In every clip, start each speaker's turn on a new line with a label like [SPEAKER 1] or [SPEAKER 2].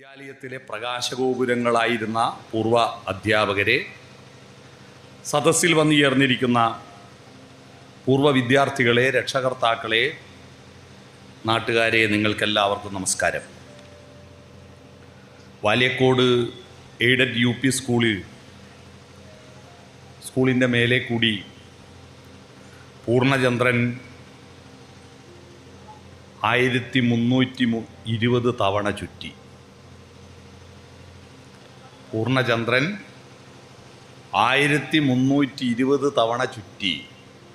[SPEAKER 1] വിദ്യാലയത്തിലെ പ്രകാശഗോപുരങ്ങളായിരുന്ന പൂർവ്വ അധ്യാപകരെ, സദസ്സിൽ വന്നു ചേർന്നിരിക്കുന്ന പൂർവ്വ വിദ്യാർത്ഥികളെ, രക്ഷകർത്താക്കളെ, നാട്ടുകാരെ, നിങ്ങൾക്കെല്ലാവർക്കും നമസ്കാരം. വാല്യക്കോട് എയ്ഡഡ് UP സ്കൂളിൻ്റെ മേലെ കൂടി പൂർണ്ണചന്ദ്രൻ 1320 തവണ ചുറ്റി. പൂർണ്ണചന്ദ്രൻ 1320 തവണ ചുറ്റി.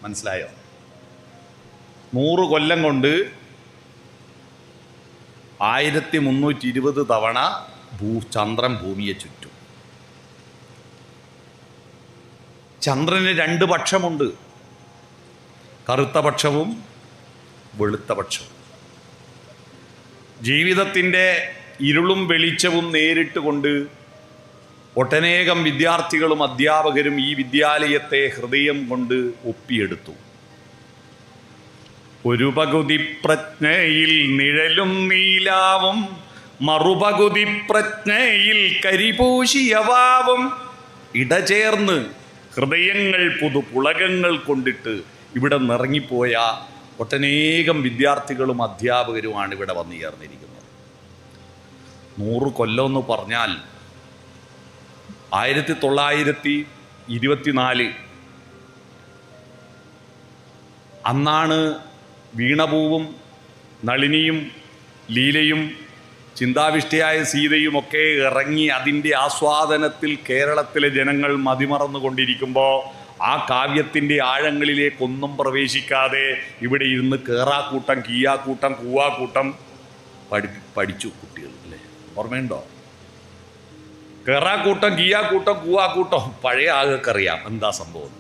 [SPEAKER 1] മനസ്സിലായോ? 100 കൊല്ലം കൊണ്ട് 1320 തവണ ചന്ദ്രൻ ഭൂമിയെ ചുറ്റും. ചന്ദ്രന് 2 പക്ഷമുണ്ട്, കറുത്ത പക്ഷവും വെളുത്ത പക്ഷവും. ജീവിതത്തിൻ്റെ ഇരുളും വെളിച്ചവും നേരിട്ട് കൊണ്ട് ഒട്ടനേകം വിദ്യാർത്ഥികളും അധ്യാപകരും ഈ വിദ്യാലയത്തെ ഹൃദയം കൊണ്ട് ഒപ്പിയെടുത്തു. ഒരു പകുതി പ്രജ്ഞയിൽ നിഴലും നീലാവും, മറുപകുതി പ്രജ്ഞയിൽ കരിപൂശിയവാവും, ഇടചേർന്ന് ഹൃദയങ്ങൾ പുതുപുളകങ്ങൾ കൊണ്ടിട്ട് ഇവിടെ നിറങ്ങിപ്പോയ ഒട്ടനേകം വിദ്യാർത്ഥികളും അധ്യാപകരുമാണ് ഇവിടെ വന്നു ചേർന്നിരിക്കുന്നത്. 100 കൊല്ലം എന്ന് പറഞ്ഞാൽ 1924 അന്നാണ് വീണപൂവും നളിനിയും ലീലയും ചിന്താവിഷ്ടയായ സീതയുമൊക്കെ ഇറങ്ങി അതിൻ്റെ ആസ്വാദനത്തിൽ കേരളത്തിലെ ജനങ്ങൾ മതിമറന്നുകൊണ്ടിരിക്കുമ്പോൾ ആ കാവ്യത്തിൻ്റെ ആഴങ്ങളിലേക്കൊന്നും പ്രവേശിക്കാതെ ഇവിടെ ഇരുന്ന് കേറാക്കൂട്ടം, കീയാക്കൂട്ടം, കൂവാക്കൂട്ടം പഠിച്ചു കുട്ടികൾ. അല്ലേ? ഓർമ്മയുണ്ടോ? കേറാക്കൂട്ടം, കീയാക്കൂട്ടം, കൂവാക്കൂട്ടം പഴയ ആൾക്കറിയാം എന്താ സംഭവം.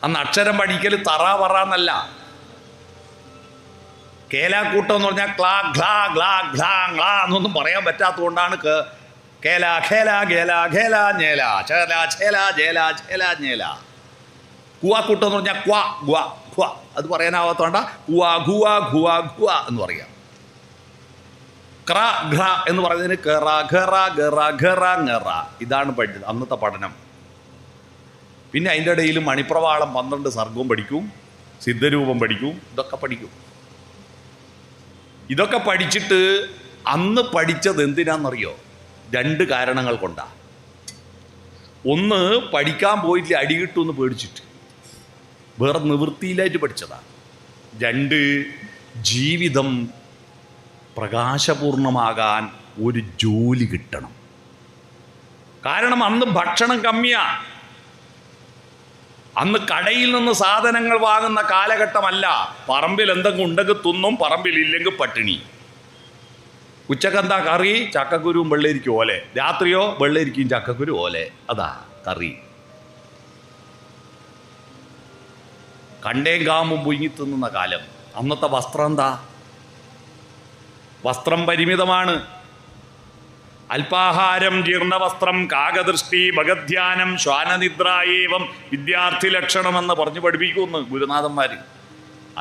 [SPEAKER 1] അന്ന് അക്ഷരം പഠിക്കൽ തറ പറ എന്നല്ല. കേലാക്കൂട്ടം എന്ന് പറഞ്ഞാൽ ക്ലാ ഗ്ലാ ഗ്ലാ ഗ്ലാ ഗ്ലാ എന്നൊന്നും പറയാൻ പറ്റാത്തതുകൊണ്ടാണ് കേല ഖേല ഖേല ഖേല ഞേല ചേല ഛേല ജേല ഛേല ഞേല. കൂവാക്കൂട്ടം എന്ന് പറഞ്ഞാൽ ക്വാ ഗ്വാ ഖ്വ, അത് പറയാനാവാത്തോണ്ട കുവാ ഖുവാ ഖുവാ ഖുവ എന്ന് പറയാം. ക്ര ഘ്ര എന്ന് പറയുന്നതിന് കെറ ഖെറ ഗറ ഖെറ ങ്ങെറ. ഇതാണ് പഠിച്ചത് അന്നത്തെ പഠനം. പിന്നെ അതിൻ്റെ ഇടയിൽ മണിപ്രവാളം 12 സർഗവും പഠിക്കും, സിദ്ധരൂപം പഠിക്കും, ഇതൊക്കെ പഠിക്കും. ഇതൊക്കെ പഠിച്ചിട്ട് അന്ന് പഠിച്ചത് എന്തിനാണെന്നറിയോ? 2 കാരണങ്ങൾ കൊണ്ടാണ്. ഒന്ന്, പഠിക്കാൻ പോയിട്ട് അടി കിട്ടുമെന്ന് പേടിച്ചിട്ട്, വേറെ നിവൃത്തിയിലായിട്ട് പഠിച്ചതാണ്. 2, ജീവിതം പ്രകാശപൂർണമാകാൻ ഒരു ജോലി കിട്ടണം. കാരണം അന്ന് ഭക്ഷണം കമ്മിയാണ്. അന്ന് കടയിൽ നിന്ന് സാധനങ്ങൾ വാങ്ങുന്ന കാലഘട്ടമല്ല. പറമ്പിൽ എന്തെങ്കിലും ഉണ്ടെങ്കിൽ തിന്നും, പറമ്പിലില്ലെങ്കിൽ പട്ടിണി. ഉച്ചക്കെന്താ കറി? ചക്കക്കുരുവും വെള്ളരിക്കും ഓലെ. രാത്രിയോ വെള്ളരിക്കും ചക്കക്കുരു ഓലെ. അതാ കറി. കണ്ടേം കാമ്പും പുഴുങ്ങി തിന്നുന്ന കാലം. അന്നത്തെ വസ്ത്രം എന്താ? വസ്ത്രം പരിമിതമാണ്. അല്പാഹാരം, ജീർണവസ്ത്രം, കാകദൃഷ്ടി, ഭഗധ്യാനം, ശ്വാനനിദ്രായേവം വിദ്യാർത്ഥി ലക്ഷണമെന്ന് പറഞ്ഞു പഠിപ്പിക്കുമെന്ന് ഗുരുനാഥന്മാർ.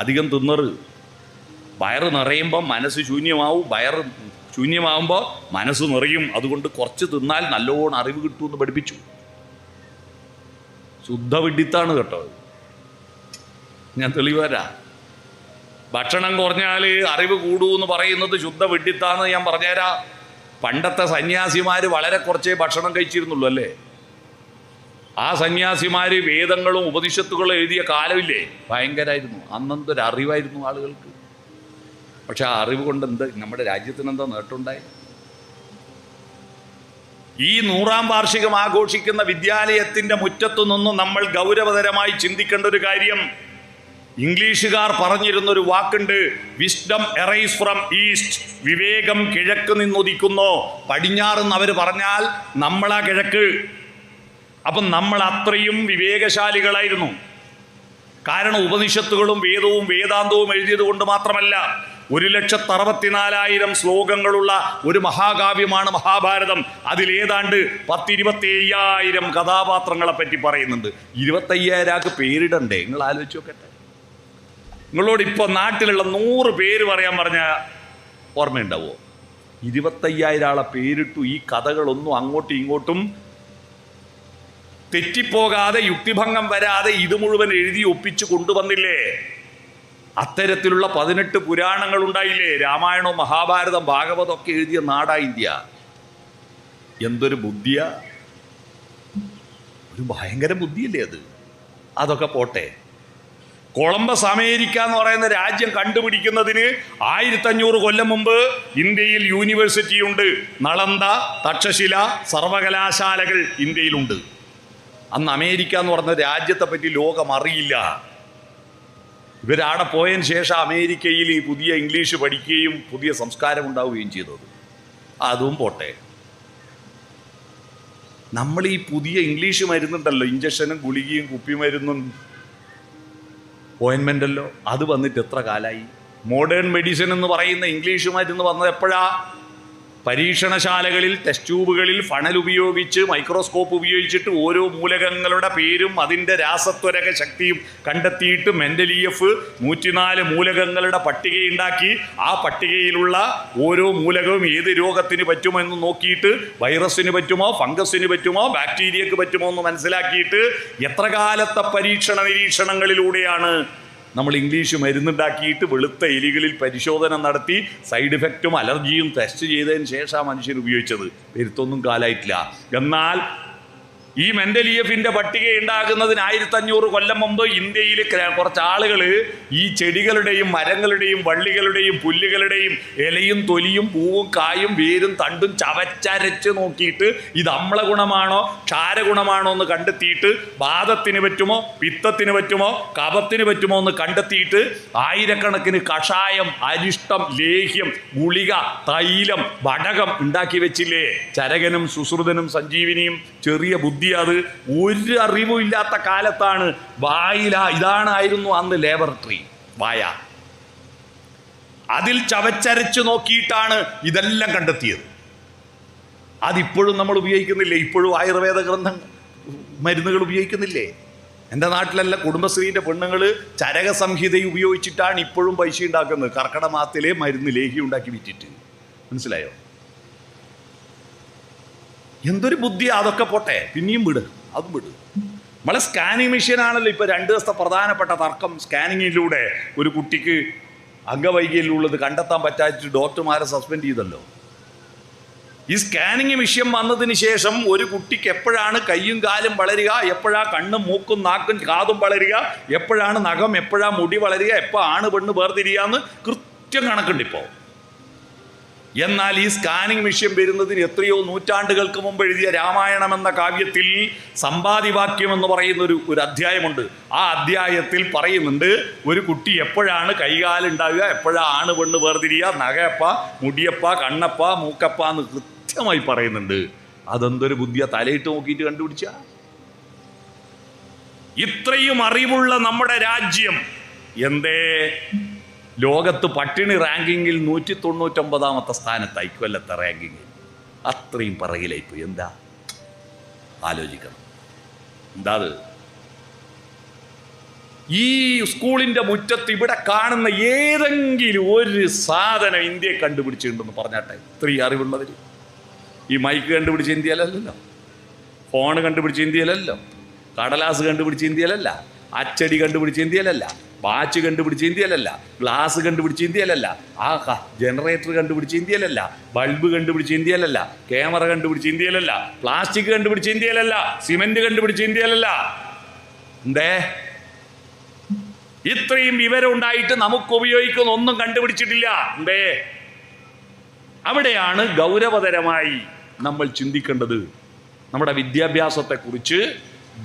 [SPEAKER 1] അധികം തിന്നറ്. വയറ് നിറയുമ്പം മനസ്സ് ശൂന്യമാവും, വയറ് ശൂന്യമാകുമ്പോൾ മനസ്സ് നിറയും. അതുകൊണ്ട് കുറച്ച് തിന്നാൽ നല്ലോണം അറിവ് കിട്ടുമെന്ന് പഠിപ്പിച്ചു. ശുദ്ധ വിഡിത്താണ് കേട്ടോ. ഞാൻ തെളിവരാ. ഭക്ഷണം കുറഞ്ഞാൽ അറിവ് കൂടൂന്ന് പറയുന്നത് ശുദ്ധ വിഡിത്താന്ന് ഞാൻ പറഞ്ഞുതരാം. പണ്ടത്തെ സന്യാസിമാർ വളരെ കുറച്ചേ ഭക്ഷണം കഴിച്ചിരുന്നുള്ളൂ, അല്ലേ? ആ സന്യാസിമാർ വേദങ്ങളും ഉപനിഷത്തുകളും എഴുതിയ കാലമില്ലേ, ഭയങ്കരമായിരുന്നു. അന്നെന്തൊരു അറിവായിരുന്നു ആളുകൾക്ക്. പക്ഷെ ആ അറിവ് കൊണ്ട് നമ്മുടെ രാജ്യത്തിന് എന്താ നേട്ടമുണ്ടായി? ഈ 100ാം വാർഷികം ആഘോഷിക്കുന്ന വിദ്യാലയത്തിൻ്റെ മുറ്റത്തു നിന്നും നമ്മൾ ഗൗരവതരമായി ചിന്തിക്കേണ്ട ഒരു കാര്യം, ഇംഗ്ലീഷുകാർ പറഞ്ഞിരുന്നൊരു വാക്കുണ്ട്, വിസ്ഡം എറൈസ് ഫ്രം ഈസ്റ്റ്. വിവേകം കിഴക്ക് നിന്നുദിക്കുന്നു. പടിഞ്ഞാറെന്ന് അവർ പറഞ്ഞാൽ നമ്മളാ കിഴക്ക്. അപ്പം നമ്മൾ അത്രയും വിവേകശാലികളായിരുന്നു. കാരണം ഉപനിഷത്തുകളും വേദവും വേദാന്തവും എഴുതിയത് കൊണ്ട് മാത്രമല്ല, 1,64,000 ശ്ലോകങ്ങളുള്ള ഒരു മഹാകാവ്യമാണ് മഹാഭാരതം. അതിലേതാണ്ട് 10-25,000 കഥാപാത്രങ്ങളെ പറ്റി പറയുന്നുണ്ട്. 25,000 പേരിടണ്ടേ? നിങ്ങൾ ആലോചിച്ച് നോക്കട്ടെ. നിങ്ങളോട് ഇപ്പോൾ നാട്ടിലുള്ള 100 പേര് പറയാൻ പറഞ്ഞാൽ ഓർമ്മയുണ്ടാവുമോ? 25,000 ആളെ പേരിട്ടു. ഈ കഥകളൊന്നും അങ്ങോട്ടും ഇങ്ങോട്ടും തെറ്റിപ്പോകാതെ യുക്തിഭംഗം വരാതെ ഇത് മുഴുവൻ എഴുതി ഒപ്പിച്ചു കൊണ്ടുവന്നില്ലേ? അത്തരത്തിലുള്ള 18 പുരാണങ്ങൾ ഉണ്ടായില്ലേ? രാമായണവും മഹാഭാരതം ഭാഗവതം ഒക്കെ എഴുതിയ നാടാ ഇന്ത്യ. എന്തൊരു ബുദ്ധിയാ! ഒരു ഭയങ്കര ബുദ്ധിയല്ലേ അത്. അതൊക്കെ പോട്ടെ. കൊളംബസ് അമേരിക്ക എന്ന് പറയുന്ന രാജ്യം കണ്ടുപിടിക്കുന്നതിന് 1500 കൊല്ലം മുമ്പ് ഇന്ത്യയിൽ യൂണിവേഴ്സിറ്റി ഉണ്ട്. നളന്ദ, തക്ഷശില സർവകലാശാലകൾ ഇന്ത്യയിലുണ്ട്. അന്ന് അമേരിക്ക എന്ന് പറഞ്ഞ രാജ്യത്തെ പറ്റി ലോകം അറിയില്ല. ഇവരാടെ പോയതിന് ശേഷം അമേരിക്കയിൽ ഈ പുതിയ ഇംഗ്ലീഷ് പഠിക്കുകയും പുതിയ സംസ്കാരം ഉണ്ടാവുകയും ചെയ്തത്. അതും പോട്ടെ. നമ്മൾ ഈ പുതിയ ഇംഗ്ലീഷ് മരുന്നുണ്ടല്ലോ, ഇഞ്ചക്ഷനും ഗുളികയും കുപ്പിമരുന്നും ഓയിൻമെൻ്റല്ലോ, അത് വന്നിട്ട് എത്ര കാലമായി? മോഡേൺ മെഡിസിൻ എന്ന് പറയുന്ന ഇംഗ്ലീഷ് മരുന്ന് വന്നത് എപ്പോഴാ? പരീക്ഷണശാലകളിൽ ടെസ്റ്റ് ട്യൂബുകളിൽ ഫണൽ ഉപയോഗിച്ച് മൈക്രോസ്കോപ്പ് ഉപയോഗിച്ചിട്ട് ഓരോ മൂലകങ്ങളുടെ പേരും അതിൻ്റെ രാസത്വരക ശക്തിയും കണ്ടെത്തിയിട്ട് മെൻഡലീയഫ് 104 മൂലകങ്ങളുടെ പട്ടികയുണ്ടാക്കി ആ പട്ടികയിലുള്ള ഓരോ മൂലകവും ഏത് രോഗത്തിന് പറ്റുമോ എന്ന് നോക്കിയിട്ട് വൈറസിന് പറ്റുമോ, ഫംഗസിന് പറ്റുമോ, ബാക്ടീരിയക്ക് പറ്റുമോ എന്ന് മനസ്സിലാക്കിയിട്ട് എത്ര കാലത്തെ പരീക്ഷണ നിരീക്ഷണങ്ങളിലൂടെയാണ് നമ്മൾ ഇംഗ്ലീഷ് മരുന്നുണ്ടാക്കിയിട്ട് വെളുത്ത എലികളിൽ പരിശോധന നടത്തി സൈഡ് ഇഫക്റ്റും അലർജിയും ടെസ്റ്റ് ചെയ്തതിന് ശേഷമാണ് മനുഷ്യൻ ഉപയോഗിച്ചത്. വരുത്തൊന്നും കാലമായിട്ടില്ല. എന്നാൽ ഈ മെൻഡലീയഫിൻ്റെ പട്ടിക ഉണ്ടാകുന്നതിന് 1500 കൊല്ലം മുമ്പ് ഇന്ത്യയിൽ കുറച്ച് ആളുകൾ ഈ ചെടികളുടെയും മരങ്ങളുടെയും വള്ളികളുടെയും പുല്ലുകളുടെയും ഇലയും തൊലിയും പൂവും കായും വേരും തണ്ടും ചവച്ചരച്ച് നോക്കിയിട്ട് ഇത് അമ്ല ഗുണമാണോ ക്ഷാരഗുണമാണോ എന്ന് കണ്ടെത്തിയിട്ട് വാദത്തിന് പറ്റുമോ, പിത്തത്തിന് പറ്റുമോ, കഫത്തിന് പറ്റുമോ എന്ന് കണ്ടെത്തിയിട്ട് ആയിരക്കണക്കിന് കഷായം, അരിഷ്ടം, ലേഹ്യം, ഗുളിക, തൈലം, വടകം ഉണ്ടാക്കി വെച്ചില്ലേ? ചരകനും സുശ്രുതനും സഞ്ജീവിനിയും. ചെറിയ ബുദ്ധി അത്. ഒരു അറിവും ഇല്ലാത്ത കാലത്താണ് ഇതാണായിരുന്നു അന്ന് ലാബറട്ടറി വായ. അതിൽ ചവച്ചരച്ച് നോക്കിയിട്ടാണ് ഇതെല്ലാം കണ്ടെത്തിയത്. അതിപ്പോഴും നമ്മൾ ഉപയോഗിക്കുന്നില്ലേ? ഇപ്പോഴും ആയുർവേദ മരുന്നുകൾ ഉപയോഗിക്കുന്നില്ലേ? എൻ്റെ നാട്ടിലല്ല, കുടുംബശ്രീൻ്റെ പെണ്ണുങ്ങൾ ചരക സംഹിത ഉപയോഗിച്ചിട്ടാണ് ഇപ്പോഴും പൈസ ഉണ്ടാക്കുന്നത്. കർക്കിടക മാസത്തിലെ മരുന്ന് ലേഹ്യം ഉണ്ടാക്കി വിറ്റിട്ട്. മനസ്സിലായോ? എന്തൊരു ബുദ്ധിയാ! അതൊക്കെ പോട്ടെ, പിന്നെയും വിട്, അതും വിട്. നമ്മളെ സ്കാനിങ് മെഷീനാണല്ലോ ഇപ്പോൾ 2 ദിവസത്തെ പ്രധാനപ്പെട്ട തർക്കം. സ്കാനിങ്ങിലൂടെ ഒരു കുട്ടിക്ക് അംഗവൈകല്യമുള്ളത് കണ്ടെത്താൻ പറ്റാതിട്ട് ഡോക്ടർമാരെ സസ്പെൻഡ് ചെയ്തല്ലോ. ഈ സ്കാനിങ് വിഷയം വന്നതിന് ശേഷം ഒരു കുട്ടിക്ക് എപ്പോഴാണ് കയ്യും കാലും വളരുക, എപ്പോഴാണ് കണ്ണും മൂക്കും നാക്കും കാതും വളരുക, എപ്പോഴാണ് നഖം, എപ്പോഴാണ് മുടി വളരുക, എപ്പോൾ ആണ് പെണ്ണ് വേർതിരിയുക എന്ന് കൃത്യം കണക്കുണ്ട് ഇപ്പോൾ. എന്നാൽ ഈ സ്കാനിങ് വിഷയം വരുന്നതിന് എത്രയോ നൂറ്റാണ്ടുകൾക്ക് മുമ്പ് എഴുതിയ രാമായണം എന്ന കാവ്യത്തിൽ സമ്പാദിവാക്യം എന്ന് പറയുന്ന ഒരു അധ്യായമുണ്ട്. ആ അധ്യായത്തിൽ പറയുന്നുണ്ട് ഒരു കുട്ടി എപ്പോഴാണ് കൈകാലുണ്ടാവുക, എപ്പോഴാണ് പെണ്ണ് വേർതിരിയുക, നഖയപ്പ, മുടിയപ്പ, കണ്ണപ്പ, മൂക്കപ്പ എന്ന് കൃത്യമായി പറയുന്നുണ്ട്. അതെന്തൊരു ബുദ്ധിയാ! തലയിട്ട് നോക്കിയിട്ട് കണ്ടുപിടിച്ച. ഇത്രയും അറിവുള്ള നമ്മുടെ രാജ്യം എന്തേ ലോകത്ത് പട്ടിണി റാങ്കിങ്ങിൽ 199ാമത്തെ സ്ഥാനത്തായി? കൊല്ലത്തെ റാങ്കിങ്ങിൽ അത്രയും പിറകിലായിപ്പോയി. എന്താ ആലോചിക്കണം. എന്താ അത്? ഈ സ്കൂളിൻ്റെ മുറ്റത്ത് ഇവിടെ കാണുന്ന ഏതെങ്കിലും ഒരു സാധനം ഇന്ത്യയെ കണ്ടുപിടിച്ചിട്ടുണ്ടെന്ന് പറഞ്ഞാട്ടെ. ഇത്രയും അറിവുള്ളവർ. ഈ മൈക്ക് കണ്ടുപിടിച്ച ഇന്ത്യയിലല്ലല്ലോ, ഫോണ് കണ്ടുപിടിച്ച ഇന്ത്യയിലല്ലോ, കടലാസ് കണ്ടുപിടിച്ച ഇന്ത്യയിലല്ല, അച്ചടി കണ്ടുപിടിച്ച ഇന്ത്യയിലല്ല, വാച്ച് കണ്ടുപിടിച്ച ഇന്ത്യയിലല്ല, ഗ്ലാസ് കണ്ടുപിടിച്ച ഇന്ത്യയിലല്ല, ജനറേറ്റർ കണ്ടുപിടിച്ച ഇന്ത്യയിലല്ല, ബൾബ് കണ്ടുപിടിച്ച ഇന്ത്യയിലല്ല, ക്യാമറ കണ്ടുപിടിച്ച ഇന്ത്യയിലല്ല, പ്ലാസ്റ്റിക് കണ്ടുപിടിച്ച ഇന്ത്യയിലല്ല, സിമെന്റ് കണ്ടുപിടിച്ച ഇന്ത്യയിലല്ല. എന്തേ ഇത്രയും വിവരം ഉണ്ടായിട്ട് നമുക്ക് ഉപയോഗിക്കുന്ന ഒന്നും കണ്ടുപിടിച്ചിട്ടില്ല? എന്തേ? അവിടെയാണ് ഗൗരവതരമായി നമ്മൾ ചിന്തിക്കേണ്ടത്. നമ്മുടെ വിദ്യാഭ്യാസത്തെക്കുറിച്ച്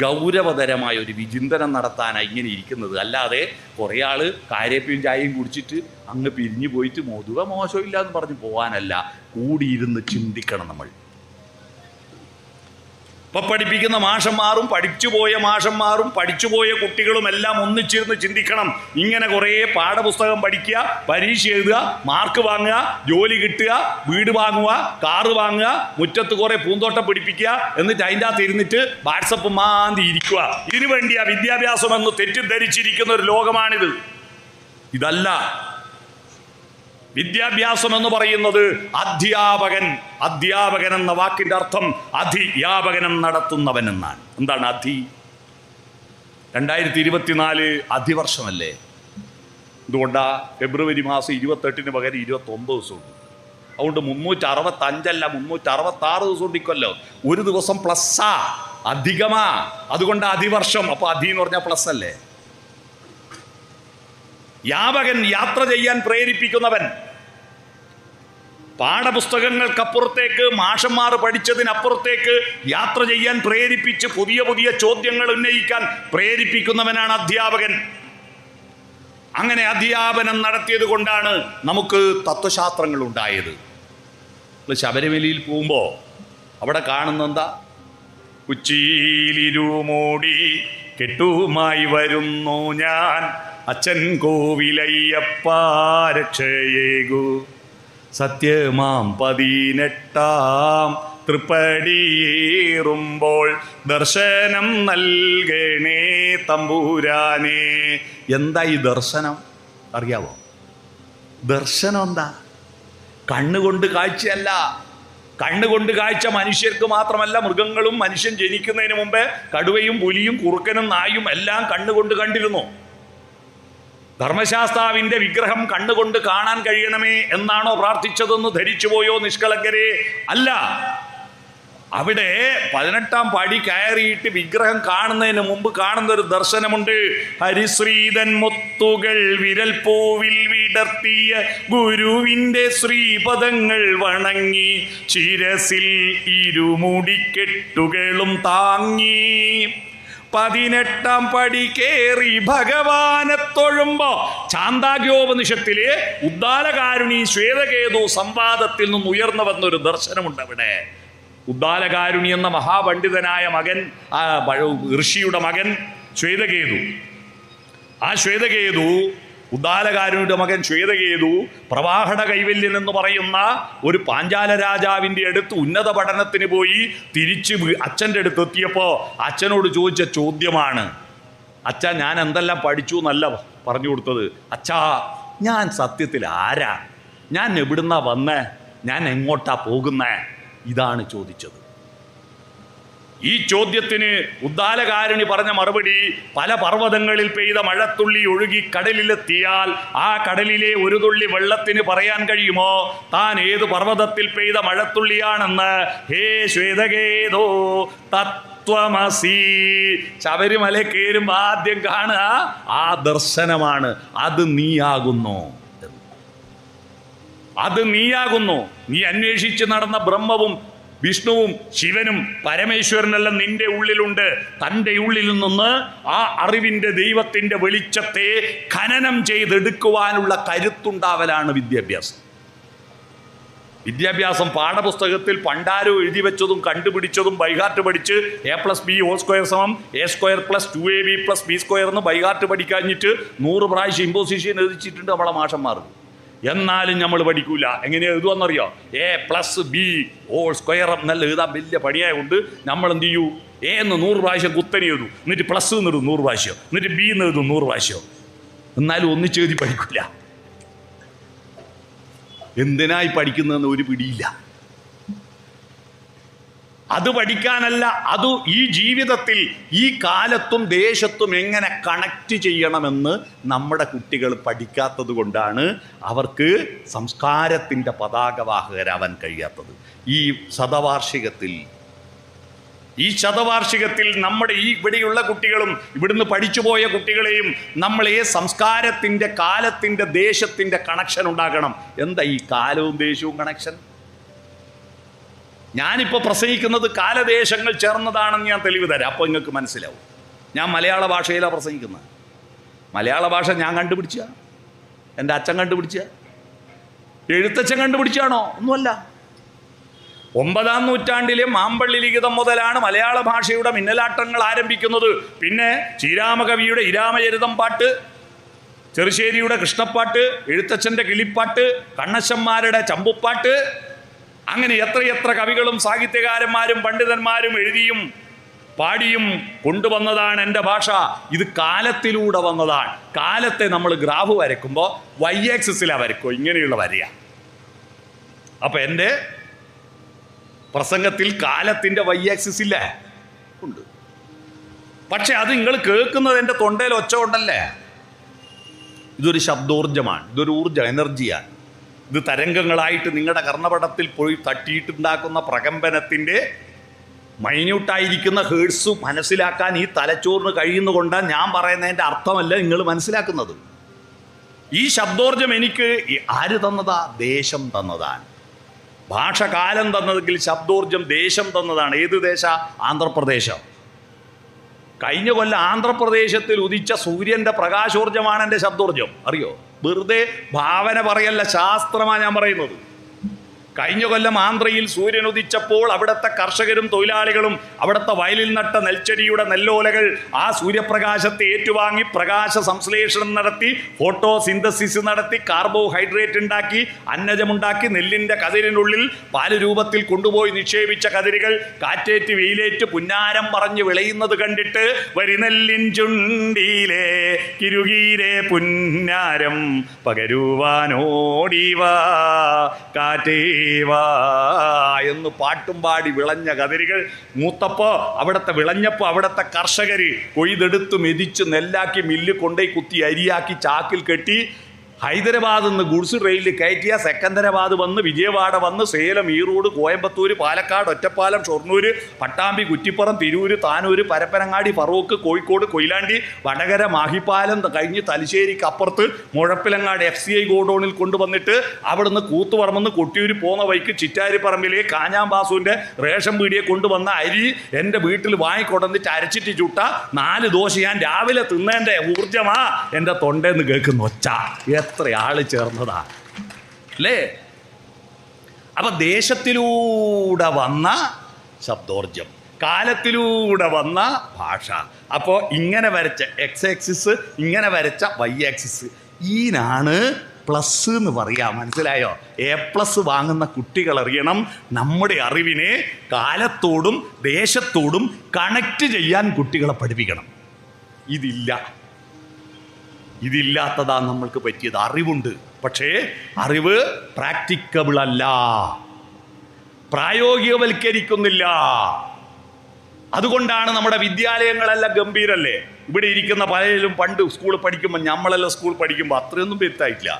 [SPEAKER 1] ഗൗരവതരമായ ഒരു വിചിന്തനം നടത്താനാണ് ഇങ്ങനെ ഇരിക്കുന്നത്. അല്ലാതെ കുറേ ആൾ കാരേപ്പയും ചായയും കുടിച്ചിട്ട് അങ്ങ് പിരിഞ്ഞു പോയിട്ട് പൊതുവെ മോശമില്ല എന്ന് പറഞ്ഞ് പോകാനല്ല, കൂടിയിരുന്ന് ചിന്തിക്കണം നമ്മൾ. ഇപ്പം പഠിപ്പിക്കുന്ന മാഷന്മാരും പഠിച്ചുപോയ മാഷന്മാരും പഠിച്ചുപോയ കുട്ടികളും എല്ലാം ഒന്നിച്ചിരുന്ന് ചിന്തിക്കണം. ഇങ്ങനെ കുറേ പാഠപുസ്തകം പഠിക്കുക, പരീക്ഷ എഴുതുക, മാർക്ക് വാങ്ങുക, ജോലി കിട്ടുക, വീട് വാങ്ങുക, കാറ് വാങ്ങുക, മുറ്റത്ത് കുറേ പൂന്തോട്ടം പിടിപ്പിക്കുക, എന്നിട്ട് അതിൻ്റെ അകത്ത് ഇരുന്നിട്ട് വാട്സപ്പ് മാന്തി ഇരിക്കുക. ഇതിനു വേണ്ടിയാ വിദ്യാഭ്യാസം എന്ന് തെറ്റിദ്ധരിച്ചിരിക്കുന്ന ഒരു ലോകമാണിത്. ഇതല്ല. വിദ്യാഭ്യാസം എന്ന് പറയുന്നത് അധ്യാപകൻ. അധ്യാപകൻ എന്ന വാക്കിന്റെ അർത്ഥം അധിയാപകനം നടത്തുന്നവൻ എന്നാണ്. എന്താണ് അധി? 2024 അധിവർഷമല്ലേ? എന്തുകൊണ്ടാ ഫെബ്രുവരി മാസം 28-ന് പകരം 29 ദിവസമുണ്ട്. അതുകൊണ്ട് 365 അല്ല 366 ദിവസം ഉണ്ടിക്കല്ലോ. ഒരു ദിവസം പ്ലസ്സാ, അധികമാ. അതുകൊണ്ട് അധിവർഷം. അപ്പൊ അധി എന്ന് പറഞ്ഞാൽ പ്ലസ് അല്ലേ? യാപകൻ, യാത്ര ചെയ്യാൻ പ്രേരിപ്പിക്കുന്നവൻ. പാഠപുസ്തകങ്ങൾക്കപ്പുറത്തേക്ക്, മാഷന്മാർ പഠിച്ചതിനപ്പുറത്തേക്ക് യാത്ര ചെയ്യാൻ പ്രേരിപ്പിച്ച് പുതിയ പുതിയ ചോദ്യങ്ങൾ ഉന്നയിക്കാൻ പ്രേരിപ്പിക്കുന്നവനാണ് അധ്യാപകൻ. അങ്ങനെ അധ്യാപനം നടത്തിയത് കൊണ്ടാണ് നമുക്ക് തത്വശാസ്ത്രങ്ങൾ ഉണ്ടായത്. ശബരിമലയിൽ പോകുമ്പോൾ അവിടെ കാണുന്നെന്താ? ഉച്ചിയിലിരുമൂടി കെട്ടുമായി വരുന്നു ഞാൻ, അച്ഛൻ കോവിലയ്യപ്പ രക്ഷയേകു, സത്യമാം 18-ാം തൃപ്പടിയേറുമ്പോൾ ദർശനം നൽകണേ തമ്പുരാനെ. എന്താ ഈ ദർശനം? അറിയാവോ? ദർശനം എന്താ? കണ്ണുകൊണ്ട് കാഴ്ചയല്ല. കണ്ണുകൊണ്ട് കാഴ്ച മനുഷ്യർക്ക് മാത്രമല്ല, മൃഗങ്ങളും മനുഷ്യൻ ജനിക്കുന്നതിന് മുമ്പേ കടുവയും പുലിയും കുറുക്കനും നായും എല്ലാം കണ്ണുകൊണ്ട് കണ്ടിരുന്നു. ധർമ്മശാസ്താവിന്റെ വിഗ്രഹം കണ്ണുകൊണ്ട് കാണാൻ കഴിയണമേ എന്നാണോ പ്രാർത്ഥിച്ചതെന്ന് ധരിച്ചു പോയോ നിഷ്കളങ്കരെ? അല്ല. അവിടെ 18-ാം പടി കയറിയിട്ട് വിഗ്രഹം കാണുന്നതിന് മുമ്പ് കാണുന്ന ഒരു ദർശനമുണ്ട്. ഹരിശ്രീതൻ മുത്തുകൾ വിരൽ പൂവിൽ വിടർത്തിയ ഗുരുവിന്റെ ശ്രീപദങ്ങൾ വണങ്ങി, ശിരസിൽ ഇരുമുടിക്കെട്ടുകളും താങ്ങി, 18-ാം പടി കേറി ഭഗവാനെ തൊഴുമ്പോ ചാന്ദാഗ്യോപനിഷത്തിലെ ഉദ്ദാലകാരുണി ശ്വേതകേതു സംവാദത്തിൽ നിന്ന് ഉയർന്നു വന്നൊരു ദർശനമുണ്ട് അവിടെ. ഉദ്ദാലകാരുണി എന്ന മഹാപണ്ഡിതനായ മകൻ, ഋഷിയുടെ മകൻ ശ്വേതകേതു. ആ ശ്വേതകേതു, ഉദ്ദാലകാരുണിയുടെ മകൻ ശ്വേതകേതു, പ്രവാഹട കൈവല്യൻ എന്ന് പറയുന്ന ഒരു പാഞ്ചാല രാജാവിൻ്റെ അടുത്ത് ഉന്നത പഠനത്തിന് പോയി തിരിച്ച് അച്ഛൻ്റെ അടുത്ത് എത്തിയപ്പോൾ അച്ഛനോട് ചോദിച്ച ചോദ്യമാണ്, അച്ഛാ ഞാൻ എന്തെല്ലാം പഠിച്ചു എന്നല്ല പറഞ്ഞു കൊടുത്തത്. അച്ഛാ ഞാൻ സത്യത്തിൽ ആരാ? ഞാൻ എവിടുന്നാ വന്നേ? ഞാൻ എങ്ങോട്ടാ പോകുന്നേ? ഇതാണ് ചോദിച്ചത്. ഈ ചോദ്യത്തിന് ഉദ്ദാലകാരുണി പറഞ്ഞ മറുപടി, പല പർവ്വതങ്ങളിൽ പെയ്ത മഴത്തുള്ളി ഒഴുകി കടലിലെത്തിയാൽ ആ കടലിലെ ഒരു തുള്ളി വെള്ളത്തിന് പറയാൻ കഴിയുമോ താൻ ഏത് പർവ്വതത്തിൽ പെയ്ത മഴത്തുള്ളിയാണെന്ന്? ഹേ ശ്വേതകേതോ തത്വമസി. ശബരിമല കയറുമ്പോൾ ആദ്യം കാണുക ആ ദർശനമാണ്. അത് നീയാകുന്നു, അത് നീയാകുന്നു. നീ അന്വേഷിച്ച് നടന്ന ബ്രഹ്മവും വിഷ്ണുവും ശിവനും പരമേശ്വരനെല്ലാം നിന്റെ ഉള്ളിലുണ്ട്. തൻ്റെ ഉള്ളിൽ നിന്ന് ആ അറിവിൻ്റെ ദൈവത്തിൻ്റെ വെളിച്ചത്തെ ഖനനം ചെയ്തെടുക്കുവാനുള്ള കരുത്തുണ്ടാവലാണ് വിദ്യാഭ്യാസം. വിദ്യാഭ്യാസം പാഠപുസ്തകത്തിൽ പണ്ടാരോ എഴുതി വെച്ചതും കണ്ടുപിടിച്ചതും ബൈഹാർട്ട് പഠിച്ച് A+B ² = A² + 2AB+B² എന്ന് ബൈഹാർട്ട് പഠിക്കാഞ്ഞിട്ട് 100 പ്രാവശ്യം ഇമ്പോസിഷൻ എഴുതിച്ചിട്ടുണ്ട് നമ്മളെ മാഷന്മാർ. എന്നാലും നമ്മൾ പഠിക്കൂല. എങ്ങനെ എഴുതുമെന്നറിയോ? A+B² എന്നല്ല എഴുതാൻ വലിയ പണിയായതുകൊണ്ട് നമ്മൾ എന്ത് ചെയ്യൂ? A എന്ന് 100 പ്രാവശ്യം കുത്തനെ എഴുതും, എന്നിട്ട് പ്ലസ് എന്നെഴുതും 100 പ്രാവശ്യം, എന്നിട്ട് B എന്ന് എഴുതും 100 പ്രാവശ്യം. എന്നാലും ഒന്നിച്ചെഴുതി പഠിക്കില്ല. എന്തിനായി പഠിക്കുന്നതെന്ന് ഒരു പിടിയില്ല. അത് പഠിക്കാനല്ല, അത് ഈ ജീവിതത്തിൽ ഈ കാലത്തും ദേശത്തും എങ്ങനെ കണക്റ്റ് ചെയ്യണമെന്ന് നമ്മുടെ കുട്ടികൾ പഠിക്കാത്തത് കൊണ്ടാണ് അവർക്ക് സംസ്കാരത്തിൻ്റെ പതാകവാഹകരാവാൻ കഴിയാത്തത്. ഈ ശതവാർഷികത്തിൽ നമ്മുടെ ഈ ഇവിടെയുള്ള കുട്ടികളും ഇവിടുന്ന് പഠിച്ചുപോയ കുട്ടികളെയും നമ്മൾ ഈ സംസ്കാരത്തിൻ്റെ, കാലത്തിൻ്റെ, ദേശത്തിൻ്റെ കണക്ഷൻ ഉണ്ടാക്കണം. എന്താ ഈ കാലവും ദേശവും കണക്ഷൻ? ഞാനിപ്പോൾ പ്രസംഗിക്കുന്നത് കാലദേശങ്ങൾ ചേർന്നതാണെന്ന് ഞാൻ തെളിവ് തരാം. അപ്പോൾ നിങ്ങൾക്ക് മനസ്സിലാവും. ഞാൻ മലയാള ഭാഷയിലാണ് പ്രസംഗിക്കുന്നത്. മലയാള ഭാഷ ഞാൻ കണ്ടുപിടിച്ച, എൻ്റെ അച്ഛൻ കണ്ടുപിടിച്ച, എഴുത്തച്ഛൻ കണ്ടുപിടിച്ചാണോ? ഒന്നുമല്ല. 9-ാം നൂറ്റാണ്ടിലെ മാമ്പള്ളി ലിഖിതം മുതലാണ് മലയാള ഭാഷയുടെ മിന്നലാട്ടങ്ങൾ ആരംഭിക്കുന്നത്. പിന്നെ ശ്രീരാമകവിയുടെ ഇരാമചരിതം പാട്ട്, ചെറുശ്ശേരിയുടെ കൃഷ്ണപ്പാട്ട്, എഴുത്തച്ഛൻ്റെ കിളിപ്പാട്ട്, കണ്ണശന്മാരുടെ ചമ്പുപ്പാട്ട്, അങ്ങനെ എത്രയെത്ര കവികളും സാഹിത്യകാരന്മാരും പണ്ഡിതന്മാരും എഴുതിയും പാടിയും കൊണ്ടുവന്നതാണ് എൻ്റെ ഭാഷ. ഇത് കാലത്തിലൂടെ വന്നതാണ്. കാലത്തെ നമ്മൾ ഗ്രാഫ് വരയ്ക്കുമ്പോൾ വൈ ആക്സിസിലാണ് വരയ്ക്കുക, ഇങ്ങനെയുള്ള വരയ. അപ്പം എൻ്റെ പ്രസംഗത്തിൽ കാലത്തിൻ്റെ വൈ ആക്സിസ് ഇല്ലേ? ഉണ്ട്. പക്ഷെ അത് നിങ്ങൾ കേൾക്കുന്നത് എൻ്റെ തൊണ്ടയിൽ ഒച്ച കൊണ്ടല്ലേ. ഇതൊരു ശബ്ദോർജമാണ്, ഇതൊരു എനർജിയാണ്. ഇത് തരംഗങ്ങളായിട്ട് നിങ്ങളുടെ കർണപടത്തിൽ പോയി തട്ടിയിട്ടുണ്ടാക്കുന്ന പ്രകമ്പനത്തിൻ്റെ മൈന്യൂട്ടായിരിക്കുന്ന ഹേർട്സ് മനസ്സിലാക്കാൻ ഈ തലച്ചോറിന് കഴിയുന്നതുകൊണ്ടാണ് ഞാൻ പറയുന്നതിൻ്റെ അർത്ഥമല്ല നിങ്ങൾ മനസ്സിലാക്കുന്നത്. ഈ ശബ്ദോർജം എനിക്ക് ആര് തന്നതാ? ദേശം തന്നതാണ്. ഭാഷ കാലം തന്നതെങ്കിൽ ശബ്ദോർജം ദേശം തന്നതാണ്. ഏത് ദേശ? ആന്ധ്രാപ്രദേശം. കഴിഞ്ഞ കൊല്ലം ആന്ധ്രാപ്രദേശത്തിൽ ഉദിച്ച സൂര്യൻ്റെ പ്രകാശോർജമാണ് എൻ്റെ ശബ്ദോർജം. അറിയോ? വെറുതെ ഭാവന പറയല്ല, ശാസ്ത്രമാണ് ഞാൻ പറയുന്നത്. കഴിഞ്ഞ കൊല്ലം ആന്ധ്രയിൽ സൂര്യൻ ഉദിച്ചപ്പോൾ അവിടുത്തെ കർഷകരും തൊഴിലാളികളും അവിടുത്തെ വയലിൽ നട്ട നെൽച്ചെടിയുടെ നെല്ലോലകൾ ആ സൂര്യപ്രകാശത്തെ ഏറ്റുവാങ്ങി പ്രകാശ സംശ്ലേഷണം നടത്തി, ഫോട്ടോ സിന്തസിസ് നടത്തി, കാർബോഹൈഡ്രേറ്റ് ഉണ്ടാക്കി, അന്നജമുണ്ടാക്കി, നെല്ലിൻ്റെ കതിരിനുള്ളിൽ പാല് രൂപത്തിൽ കൊണ്ടുപോയി നിക്ഷേപിച്ച കതിരുകൾ കാറ്റേറ്റ് വെയിലേറ്റ് പുന്നാരം പറഞ്ഞു വിളയുന്നത് കണ്ടിട്ട് വരിനെല്ലിൻ ചുണ്ടിയിലെ കിരുകീരെ പുന്നാരം പകരുവാനോടിവാ കാറ്റേ എന്ന് പാട്ടും പാടി വിളഞ്ഞ കതിരുകൾ മൂത്തപ്പോ വിളഞ്ഞപ്പോ അവിടുത്തെ കർഷകര് കൊയ്തെടുത്ത് മെതിച്ച് നെല്ലാക്കി മില്ല് കൊണ്ടേ കുത്തി അരിയാക്കി ചാക്കിൽ കെട്ടി ഹൈദരാബാദിൽ നിന്ന് ഗുഡ്സ് ട്രെയിനിൽ കയറ്റിയ സെക്കന്ദരാബാദ് വന്ന് വിജയവാഡ വന്ന് സേലം, ഈറോഡ്, കോയമ്പത്തൂര്, പാലക്കാട്, ഒറ്റപ്പാലം, ഷൊർണൂര്, പട്ടാമ്പി, കുറ്റിപ്പുറം, തിരൂര്, താനൂര്, പരപ്പനങ്ങാടി, ഫറൂഖ്, കോഴിക്കോട്, കൊയിലാണ്ടി, വടകര, മാഹിപ്പാലം കഴിഞ്ഞ് തലശ്ശേരിക്ക് അപ്പുറത്ത് മുഴപ്പിലങ്ങാട് FCI ഗോഡൌണിൽ കൊണ്ടുവന്നിട്ട് അവിടുന്ന് കൂത്തുപറമ്പെന്ന് കൊട്ടിയൂര് പോകുന്ന വഴിക്ക് ചിറ്റാരിപ്പറമ്പിലെ കാഞ്ഞാമ്പാസുവിൻ്റെ റേഷൻ പീടിയെ കൊണ്ടുവന്ന അരി എൻ്റെ വീട്ടിൽ വാങ്ങിക്കൊടന്നിട്ട് അരച്ചിട്ട് ചുട്ട 4 ദോശ ഞാൻ രാവിലെ തിന്നേൻ്റെ ഊർജമാ എൻ്റെ തൊണ്ടേന്ന് കേൾക്കുന്ന ഒച്ച. എത്ര ആള് ചേർന്നതാ അല്ലേ? അപ്പൊ ദേശത്തിലൂടെ വന്ന ശബ്ദോർജം, കാലത്തിലൂടെ വന്ന ഭാഷ. അപ്പോൾ ഇങ്ങനെ വരച്ച എക്സ് ആക്സിസ്, ഇങ്ങനെ വരച്ച വൈ ആക്സിസ്, ഈനാണ് പ്ലസ് എന്ന് പറയാം. മനസ്സിലായോ? A+ വാങ്ങുന്ന കുട്ടികൾ അറിയണം, നമ്മുടെ അറിവിനെ കാലത്തോടും ദേശത്തോടും കണക്ട് ചെയ്യാൻ കുട്ടികളെ പഠിപ്പിക്കണം. ഇതില്ലാത്തതാ നമ്മൾക്ക് പറ്റിയത്. അറിവുണ്ട്, പക്ഷേ അറിവ് പ്രാക്ടിക്കബിൾ അല്ല, പ്രായോഗികവൽക്കരിക്കുന്നില്ല. അതുകൊണ്ടാണ് നമ്മുടെ വിദ്യാലയങ്ങളെല്ലാം ഗംഭീരല്ലേ. ഇവിടെ ഇരിക്കുന്ന പലരും പണ്ട് സ്കൂളിൽ പഠിക്കുമ്പോൾ, നമ്മളെല്ലാം സ്കൂൾ പഠിക്കുമ്പോൾ അത്രയൊന്നും വ്യക്തമായിട്ടില്ല.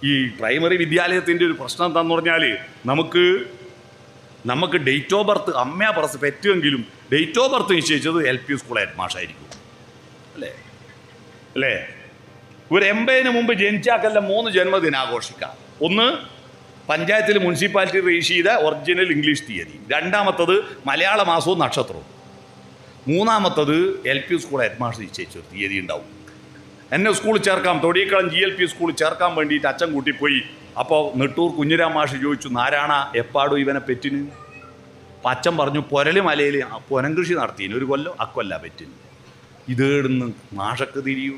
[SPEAKER 1] ഈ പ്രൈമറി വിദ്യാലയത്തിൻ്റെ ഒരു പ്രശ്നം എന്താണെന്ന് പറഞ്ഞാൽ നമുക്ക് ഡേറ്റ് ഓഫ് ബർത്ത് അമ്മയാ പറസ് പറ്റുമെങ്കിലും ഡേറ്റ് ഓഫ് ബർത്ത് നിശ്ചയിച്ചത് LP സ്കൂൾ ഹെഡ് മാഷായിരിക്കും അല്ലേ? ഒരു 80-ന് മുമ്പ് ജനിച്ചാക്കല്ല 3 ജന്മദിനം ആഘോഷിക്കാം. ഒന്ന് പഞ്ചായത്തിൽ മുനിസിപ്പാലിറ്റി രജിസ്റ്റർ ചെയ്ത ഒറിജിനൽ ഇംഗ്ലീഷ് തീയതി, രണ്ടാമത്തത് മലയാള മാസവും നക്ഷത്രവും, മൂന്നാമത്തത് LP സ്കൂൾ ഹെഡ് മാസ്റ്റർ നിശ്ചയിച്ച ഒരു തീയതി ഉണ്ടാവും. എന്നെ സ്കൂളിൽ ചേർക്കാം, തൊടിയക്കളം GLP സ്കൂളിൽ ചേർക്കാൻ വേണ്ടിയിട്ട് അച്ഛൻ കൂട്ടിപ്പോയി. അപ്പോൾ നെട്ടൂർ കുഞ്ഞിരാം മാഷ് ചോദിച്ചു, നാരായണ എപ്പാടോ ഇവനെ പെറ്റിന്? അപ്പം അച്ഛൻ പറഞ്ഞു, പൊരല് മലയിൽ പൊനം കൃഷി നടത്തിയിന് ഒരു കൊല്ലം, അക്കൊല്ല പെറ്റിന്. ഇതേടുന്ന് മാഷക്ക് തിരിയൂ.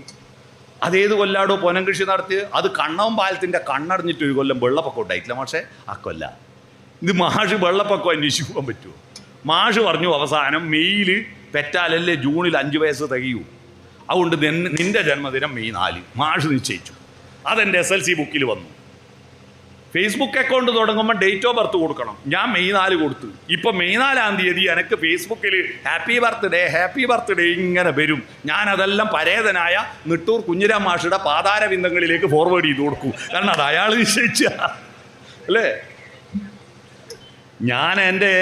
[SPEAKER 1] അതേത് കൊല്ലാടോ പൊനം കൃഷി നടത്തിയത്? അത് കണ്ണവും പാലത്തിൻ്റെ കണ്ണടഞ്ഞിട്ട് ഒരു കൊല്ലം വെള്ളപ്പൊക്കം ഉണ്ടായിട്ടില്ല മാഷേ, അക്കൊല്ല. ഇത് മാഷ് വെള്ളപ്പൊക്കം അന്വേഷിച്ച് പോകാൻ പറ്റുമോ? മാഷ് പറഞ്ഞു അവസാനം മെയ്യിൽ പെറ്റാലല്ലേ ജൂണിൽ 5 വയസ്സ് തികയൂ, അതുകൊണ്ട് നിന്റെ ജന്മദിനം മെയ് 4 മാഷ് നിശ്ചയിച്ചു. അതെൻ്റെ SLC ബുക്കിൽ വന്നു. ഫേസ്ബുക്ക് അക്കൗണ്ട് തുടങ്ങുമ്പോൾ ഡേറ്റ് ഓഫ് ബർത്ത് കൊടുക്കണം. ഞാൻ മെയ് 4 കൊടുത്തു. ഇപ്പം മെയ് 4-ാം തീയതി എനിക്ക് ഫേസ്ബുക്കിൽ ഹാപ്പി ബർത്ത്ഡേ ഇങ്ങനെ വരും. ഞാനതെല്ലാം പരേതനായ നെട്ടൂർ കുഞ്ഞിരാം മാഷയുടെ പാതാരബിന്ദങ്ങളിലേക്ക് ഫോർവേഡ് ചെയ്ത് കൊടുക്കും. കാരണം അത് അയാൾ നിശ്ചയിച്ച അല്ലേ. ഞാൻ എൻ്റെ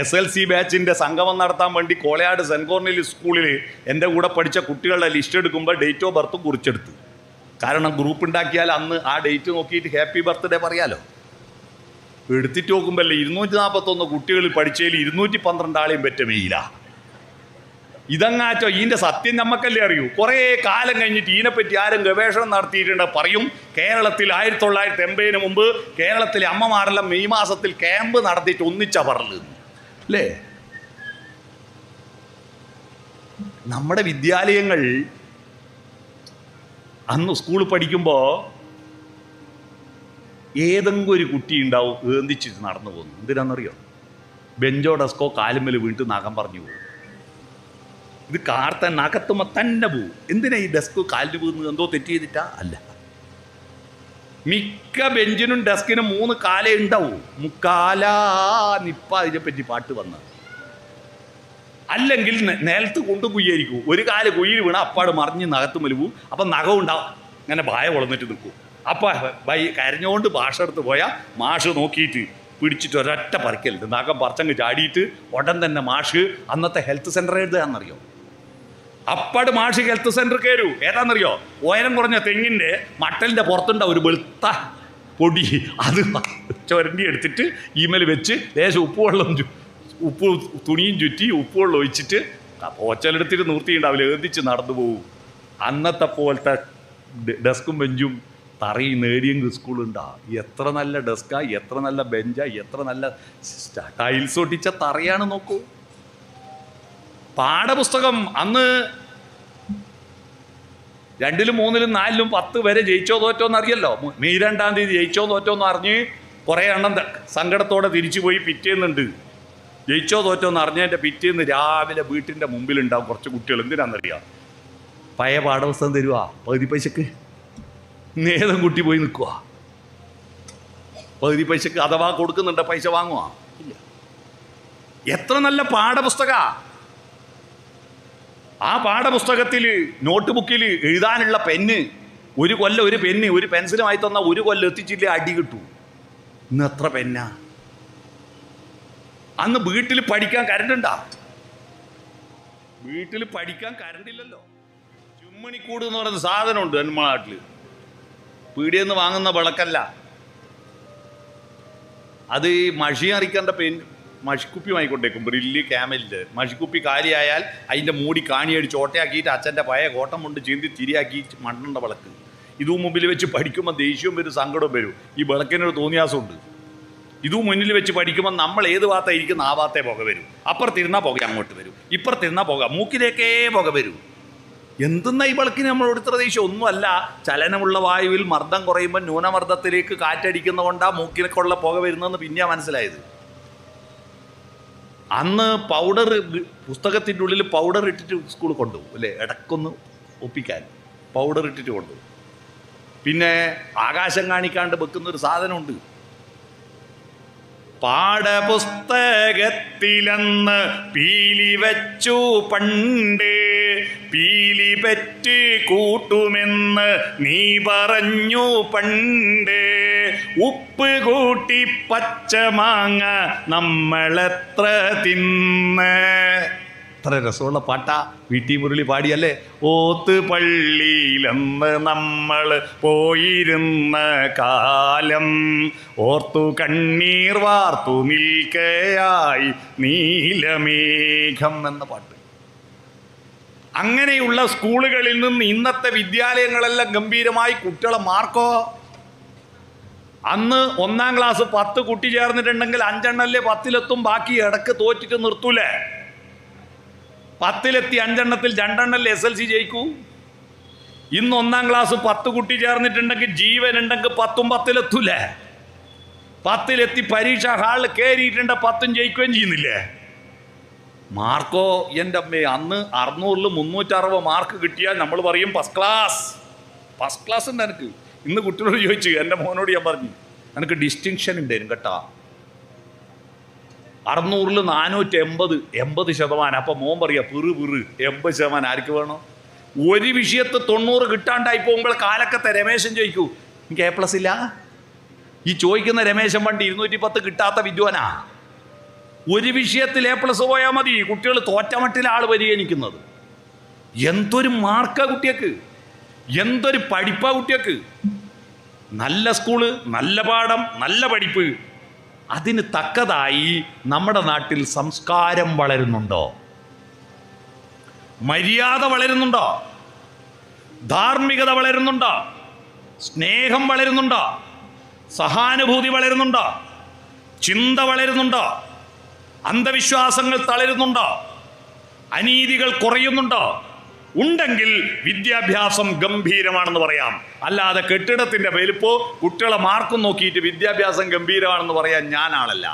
[SPEAKER 1] SLC ബാച്ചിൻ്റെ സംഗമം നടത്താൻ വേണ്ടി കോളയാട് സെൻറ്റ് കോർണേലിയസ് സ്കൂളിൽ എൻ്റെ കൂടെ പഠിച്ച കുട്ടികളുടെ ലിസ്റ്റ് എടുക്കുമ്പോൾ ഡേറ്റ് ഓഫ് ബർത്തും കുറിച്ചെടുത്തു. കാരണം ഗ്രൂപ്പ് ഉണ്ടാക്കിയാൽ അന്ന് ആ ഡേറ്റ് നോക്കിയിട്ട് ഹാപ്പി ബർത്ത്ഡേ പറയാലോ. എടുത്തിട്ട് നോക്കുമ്പോൾ 241 കുട്ടികൾ പഠിച്ചതിൽ 212 ആളെയും പറ്റ മെയില. ഇതങ്ങാറ്റോ ഇതിൻ്റെ സത്യം നമ്മക്കല്ലേ അറിയൂ. കുറേ കാലം കഴിഞ്ഞിട്ട് ഇതിനെപ്പറ്റി ആരും ഗവേഷണം നടത്തിയിട്ടുണ്ട്. പറയും കേരളത്തിൽ 1980-ന് മുമ്പ് കേരളത്തിലെ അമ്മമാരെല്ലാം മെയ് മാസത്തിൽ ക്യാമ്പ് നടത്തിയിട്ട് ഒന്നിച്ചാ പറഞ്ഞത് അല്ലേ. നമ്മുടെ വിദ്യാലയങ്ങൾ അന്ന് സ്കൂളിൽ പഠിക്കുമ്പോൾ ഏതെങ്കിലും ഒരു കുട്ടി ഉണ്ടാവും ഏന്തിച്ചിട്ട് നടന്നു പോകുന്നു. എന്തിനാണെന്നറിയോ? ബെഞ്ചോ ഡെസ്കോ കാലുമ്മൽ വീണ്ടും നഖം പറഞ്ഞു പോകും. ഇത് കാർത്ത നകത്തുമ്പോൾ തന്നെ പോവും. എന്തിനാ ഈ ഡെസ്ക് കാലിന് പോകുന്നത്? എന്തോ തെറ്റ് ചെയ്തിട്ടാ? അല്ല, മിക്ക ബെഞ്ചിനും ഡെസ്കിനും 3 കാലേ ഉണ്ടാവും. മുക്കാലാ നിപ്പ ഇതിനെപ്പറ്റി പാട്ട് വന്ന. അല്ലെങ്കിൽ നിലത്ത് കൊണ്ട് കുയ്യായിരിക്കും. ഒരു കാല് കുയ്യിൽ വീണ അപ്പാട് മറിഞ്ഞ് നകത്തുമ്മൽ പോവും. അപ്പം നഖം ഉണ്ടാവും, അങ്ങനെ ഭയ വളർന്നിട്ട് നിൽക്കും. അപ്പം കരഞ്ഞുകൊണ്ട് ഭാഷ എടുത്ത് പോയാൽ മാഷ് നോക്കിയിട്ട് പിടിച്ചിട്ട് ഒരൊറ്റ പറിക്കലുണ്ട്. നഖം പറിച്ചങ്ങ് ചാടിയിട്ട് ഉടൻ തന്നെ മാഷ് അന്നത്തെ ഹെൽത്ത് സെൻ്റർ എഴുതുകയെന്നറിയോ? അപ്പാട് മാഷ് ഹെൽത്ത് സെൻ്റർ കയറൂ. ഏതാണെന്നറിയോ? ഉയരം കുറഞ്ഞ തെങ്ങിൻ്റെ മട്ടലിൻ്റെ പുറത്തുണ്ടാവും ഒരു വെളുത്ത പൊടി. അത് ചുരണ്ടി എടുത്തിട്ട് ഈമേൽ വെച്ച് ലേശം ഉപ്പ് തുണിയും ചുറ്റി ഉപ്പ് വെള്ളം ഒഴിച്ചിട്ട് പോച്ചലെടുത്തിട്ട് നിർത്തിയിട്ടുണ്ടാവില്ല, ഏന്തിച്ച് നടന്നു പോകും. അന്നത്തെ പോലത്തെ ഡെസ്കും ബെഞ്ചും തറയും നേടിയെങ്കിൽ സ്കൂളുണ്ടാ. എത്ര നല്ല ഡെസ്കാ, എത്ര നല്ല ബെഞ്ചാ, എത്ര നല്ല ടൈൽസ് ഒട്ടിച്ച തറയാണ് നോക്കൂ. പാഠപുസ്തകം അന്ന് 2, 3, 4, 10 വരെ ജയിച്ചോ തോറ്റോന്ന് അറിയല്ലോ. മെയ് 2-ാം തീയതി ജയിച്ചോ തോറ്റോന്ന് അറിഞ്ഞ് കുറേ എണ്ണം സങ്കടത്തോടെ തിരിച്ചു പോയി പിറ്റേന്നുണ്ട്. ജയിച്ചോ തോറ്റോന്ന് അറിഞ്ഞതിൻ്റെ പിറ്റേന്ന് രാവിലെ വീട്ടിൻ്റെ മുമ്പിലുണ്ടാവും കുറച്ച് കുട്ടികൾ. എന്തിനാണെന്നറിയാം? പഴയ പാഠപുസ്തകം തരുവാ പകുതി പൈസക്ക്. നേതം കുട്ടി പോയി നിൽക്കുക പകുതി പൈസക്ക്. അഥവാ കൊടുക്കുന്നുണ്ട്, പൈസ വാങ്ങുക ഇല്ല. എത്ര നല്ല പാഠപുസ്തക! ആ പാഠപുസ്തകത്തിൽ നോട്ട് ബുക്കിൽ എഴുതാനുള്ള പെന്ന്, ഒരു കൊല്ലം ഒരു പെന്ന് ഒരു പെൻസിലുമായി തന്നാൽ 1 കൊല്ലം എത്തിച്ചില്ലേ അടി കിട്ടൂ. ഇന്ന് എത്ര പെന്നാ! അന്ന് വീട്ടിൽ പഠിക്കാൻ കരണ്ടുണ്ടാ? വീട്ടിൽ പഠിക്കാൻ കരണ്ടില്ലല്ലോ. ചുമ്മണിക്കൂട് എന്ന് പറയുന്ന സാധനമുണ്ട് നമ്മുടെ നാട്ടിൽ. പീടിയെന്ന് വാങ്ങുന്ന വിളക്കല്ല അത്. മഷി അറിക്കേണ്ട മഷിക്കുപ്പി വാങ്ങിക്കൊണ്ടേക്കും. ബ്രില്ല് ക്യാമലിൻ്റെ മഷിക്കുപ്പി കാലിയായാൽ അതിൻ്റെ മൂടി കാണിയടിച്ച് ഓട്ടയാക്കിയിട്ട് അച്ഛൻ്റെ പഴയ കോട്ടം കൊണ്ട് ചീന്തി തിരിയാക്കി മണ്ണുണ്ട വിളക്ക്. ഇതും മുമ്പിൽ വെച്ച് പഠിക്കുമ്പോൾ ദേഷ്യവും വരും, സങ്കടവും വരും. ഈ വിളക്കിനൊരു തോന്നിയാസമുണ്ട്. ഇതും മുന്നിൽ വെച്ച് പഠിക്കുമ്പോൾ നമ്മൾ ഏത് ഭാഗത്താണ് ഇരിക്കുന്ന ആ ഭാഗത്തേ പുക വരും. അപ്പുറത്തിരുന്നാൽ പുക അങ്ങോട്ട് വരും, ഇപ്പുറത്തിരുന്നാൽ പുക മൂക്കിലേക്കേ പുക വരും. എന്തെന്നാ ഈ വിളക്കിന് നമ്മളോട് ഇത്ര ദേഷ്യം? ഒന്നുമല്ല, ചലനമുള്ള വായുവിൽ മർദ്ദം കുറയുമ്പോൾ ന്യൂനമർദ്ദത്തിലേക്ക് കാറ്റടിക്കുന്ന കൊണ്ടാണ് മൂക്കിലേക്കുള്ള പുക വരുന്നതെന്ന് പിന്നെയാണ് മനസ്സിലായത്. അന്ന് പൗഡർ, പുസ്തകത്തിൻ്റെ ഉള്ളിൽ പൗഡർ ഇട്ടിട്ട് സ്കൂളിൽ കൊണ്ടുപോകും അല്ലേ, ഇടക്കൊന്ന് ഒപ്പിക്കാൻ പൗഡർ ഇട്ടിട്ട് കൊണ്ടുപോകും. പിന്നെ ആകാശം കാണിക്കാണ്ട് വെക്കുന്നൊരു സാധനമുണ്ട്. പാഠപുസ്തകത്തിലന്ന് പീലി വച്ചു പണ്ട്, പീലി പെറ്റ് കൂട്ടുമെന്ന് നീ പറഞ്ഞു പണ്ട്, ഉപ്പ് കൂട്ടി പച്ചമാങ്ങ നമ്മളെത്ര തിന്ന്. എത്ര രസമുള്ള പാട്ടാ. വീട്ടി മുരളി പാടിയല്ലേ? ഓത്ത് പള്ളിയിലെന്ന് നമ്മൾ പോയിരുന്ന കാലം ഓർത്തു കണ്ണീർ വാർത്തു നിൽക്കയായി നീലമേഘം എന്ന പാട്ട്. അങ്ങനെയുള്ള സ്കൂളുകളിൽ നിന്ന് ഇന്നത്തെ വിദ്യാലയങ്ങളെല്ലാം ഗംഭീരമായി. കുട്ടികളെ മാർക്കോ അന്ന് 1-ാം ക്ലാസ് 10 കുട്ടി ചേർന്നിട്ടുണ്ടെങ്കിൽ 5 എണ്ണല്ലേ 10-ലെത്തും. ബാക്കി ഇടക്ക് തോറ്റിട്ട് നിർത്തൂലേ? 10-ലെത്തി 5 എണ്ണത്തിൽ 2 എണ്ണല്ലേ SLC ജയിക്കൂ. ഇന്ന് 1-ാം ക്ലാസ് 10 കുട്ടി ചേർന്നിട്ടുണ്ടെങ്കിൽ ജീവൻ ഉണ്ടെങ്കിൽ 10-ഉം 10-ലെത്തൂലേ? 10-ലെത്തി പരീക്ഷ ഹാളിൽ കയറിയിട്ടുണ്ട് 10-ഉം ജയിക്കുകയും ചെയ്യുന്നില്ലേ? മാർക്കോ എൻ്റെ അമ്മേ, അന്ന് 600-ൽ 360 മാർക്ക് കിട്ടിയാൽ നമ്മൾ പറയും ഫസ്റ്റ് ക്ലാസ്. ഫസ്റ്റ് ക്ലാസ് ഉണ്ട് എനിക്ക്. ഇന്ന് കുട്ടികളോട് ചോദിച്ചു, എൻ്റെ മോനോട് ഞാൻ പറഞ്ഞു, എനിക്ക് ഡിസ്റ്റിങ്ഷൻ ഉണ്ടായിരുന്നു കേട്ടോ. 600-ൽ 480, 80%. അപ്പം മോൻ പറയാ പിറ് 80% ആർക്ക് വേണോ? ഒരു വിഷയത്ത് 90 കിട്ടാണ്ടായി പോകുമ്പോൾ കാലക്കത്തെ രമേശൻ ചോദിക്കൂ, എനിക്ക് A+ ഇല്ല? ഈ ചോദിക്കുന്ന രമേശൻ പണ്ട് 210 കിട്ടാത്ത വിദ്വാനാ. ഒരു വിഷയത്തിൽ A+ പോയാൽ മതി, കുട്ടികൾ തോറ്റമട്ടിലെ ആൾ പരിഗണിക്കുന്നത്. എന്തൊരു മാർക്കാ കുട്ടിയക്ക്, എന്തൊരു പഠിപ്പാ കുട്ടിയക്ക്. നല്ല സ്കൂള്, നല്ല പാഠം, നല്ല പഠിപ്പ്. അതിന് തക്കതായി നമ്മുടെ നാട്ടിൽ സംസ്കാരം വളരുന്നുണ്ടോ? മര്യാദ വളരുന്നുണ്ടോ? ധാർമ്മികത വളരുന്നുണ്ടോ? സ്നേഹം വളരുന്നുണ്ടോ? സഹാനുഭൂതി വളരുന്നുണ്ടോ? ചിന്ത വളരുന്നുണ്ടോ? അന്ധവിശ്വാസങ്ങൾ തളരുന്നുണ്ടോ? അനീതികൾ കുറയുന്നുണ്ടോ? ഉണ്ടെങ്കിൽ വിദ്യാഭ്യാസം ഗംഭീരമാണെന്ന് പറയാം. അല്ലാതെ കെട്ടിടത്തിൻ്റെ വലുപ്പോ കുട്ടികളെ മാർക്കും നോക്കിയിട്ട് വിദ്യാഭ്യാസം ഗംഭീരമാണെന്ന് പറയാൻ ഞാൻ ആളല്ല.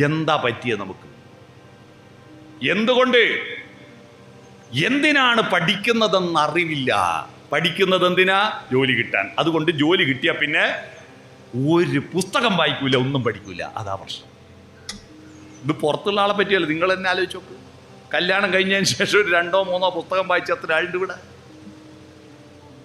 [SPEAKER 1] എന്താ പറ്റിയത് നമുക്ക്? എന്തുകൊണ്ട് എന്തിനാണ് പഠിക്കുന്നതെന്ന് അറിവില്ല. പഠിക്കുന്നത് എന്തിനാ? ജോലി കിട്ടാൻ. അതുകൊണ്ട് ജോലി കിട്ടിയാൽ പിന്നെ ഒരു പുസ്തകം വായിക്കൂല, ഒന്നും പഠിക്കൂല. അതാ പ്രശ്നം. ഇത് പുറത്തുള്ള ആളെ പറ്റിയല്ല, നിങ്ങൾ തന്നെ ആലോചിച്ച് നോക്ക്. കല്യാണം കഴിഞ്ഞതിന് ശേഷം ഒരു 2-3 പുസ്തകം വായിച്ച അത്ര ആളുണ്ട് ഇവിടെ.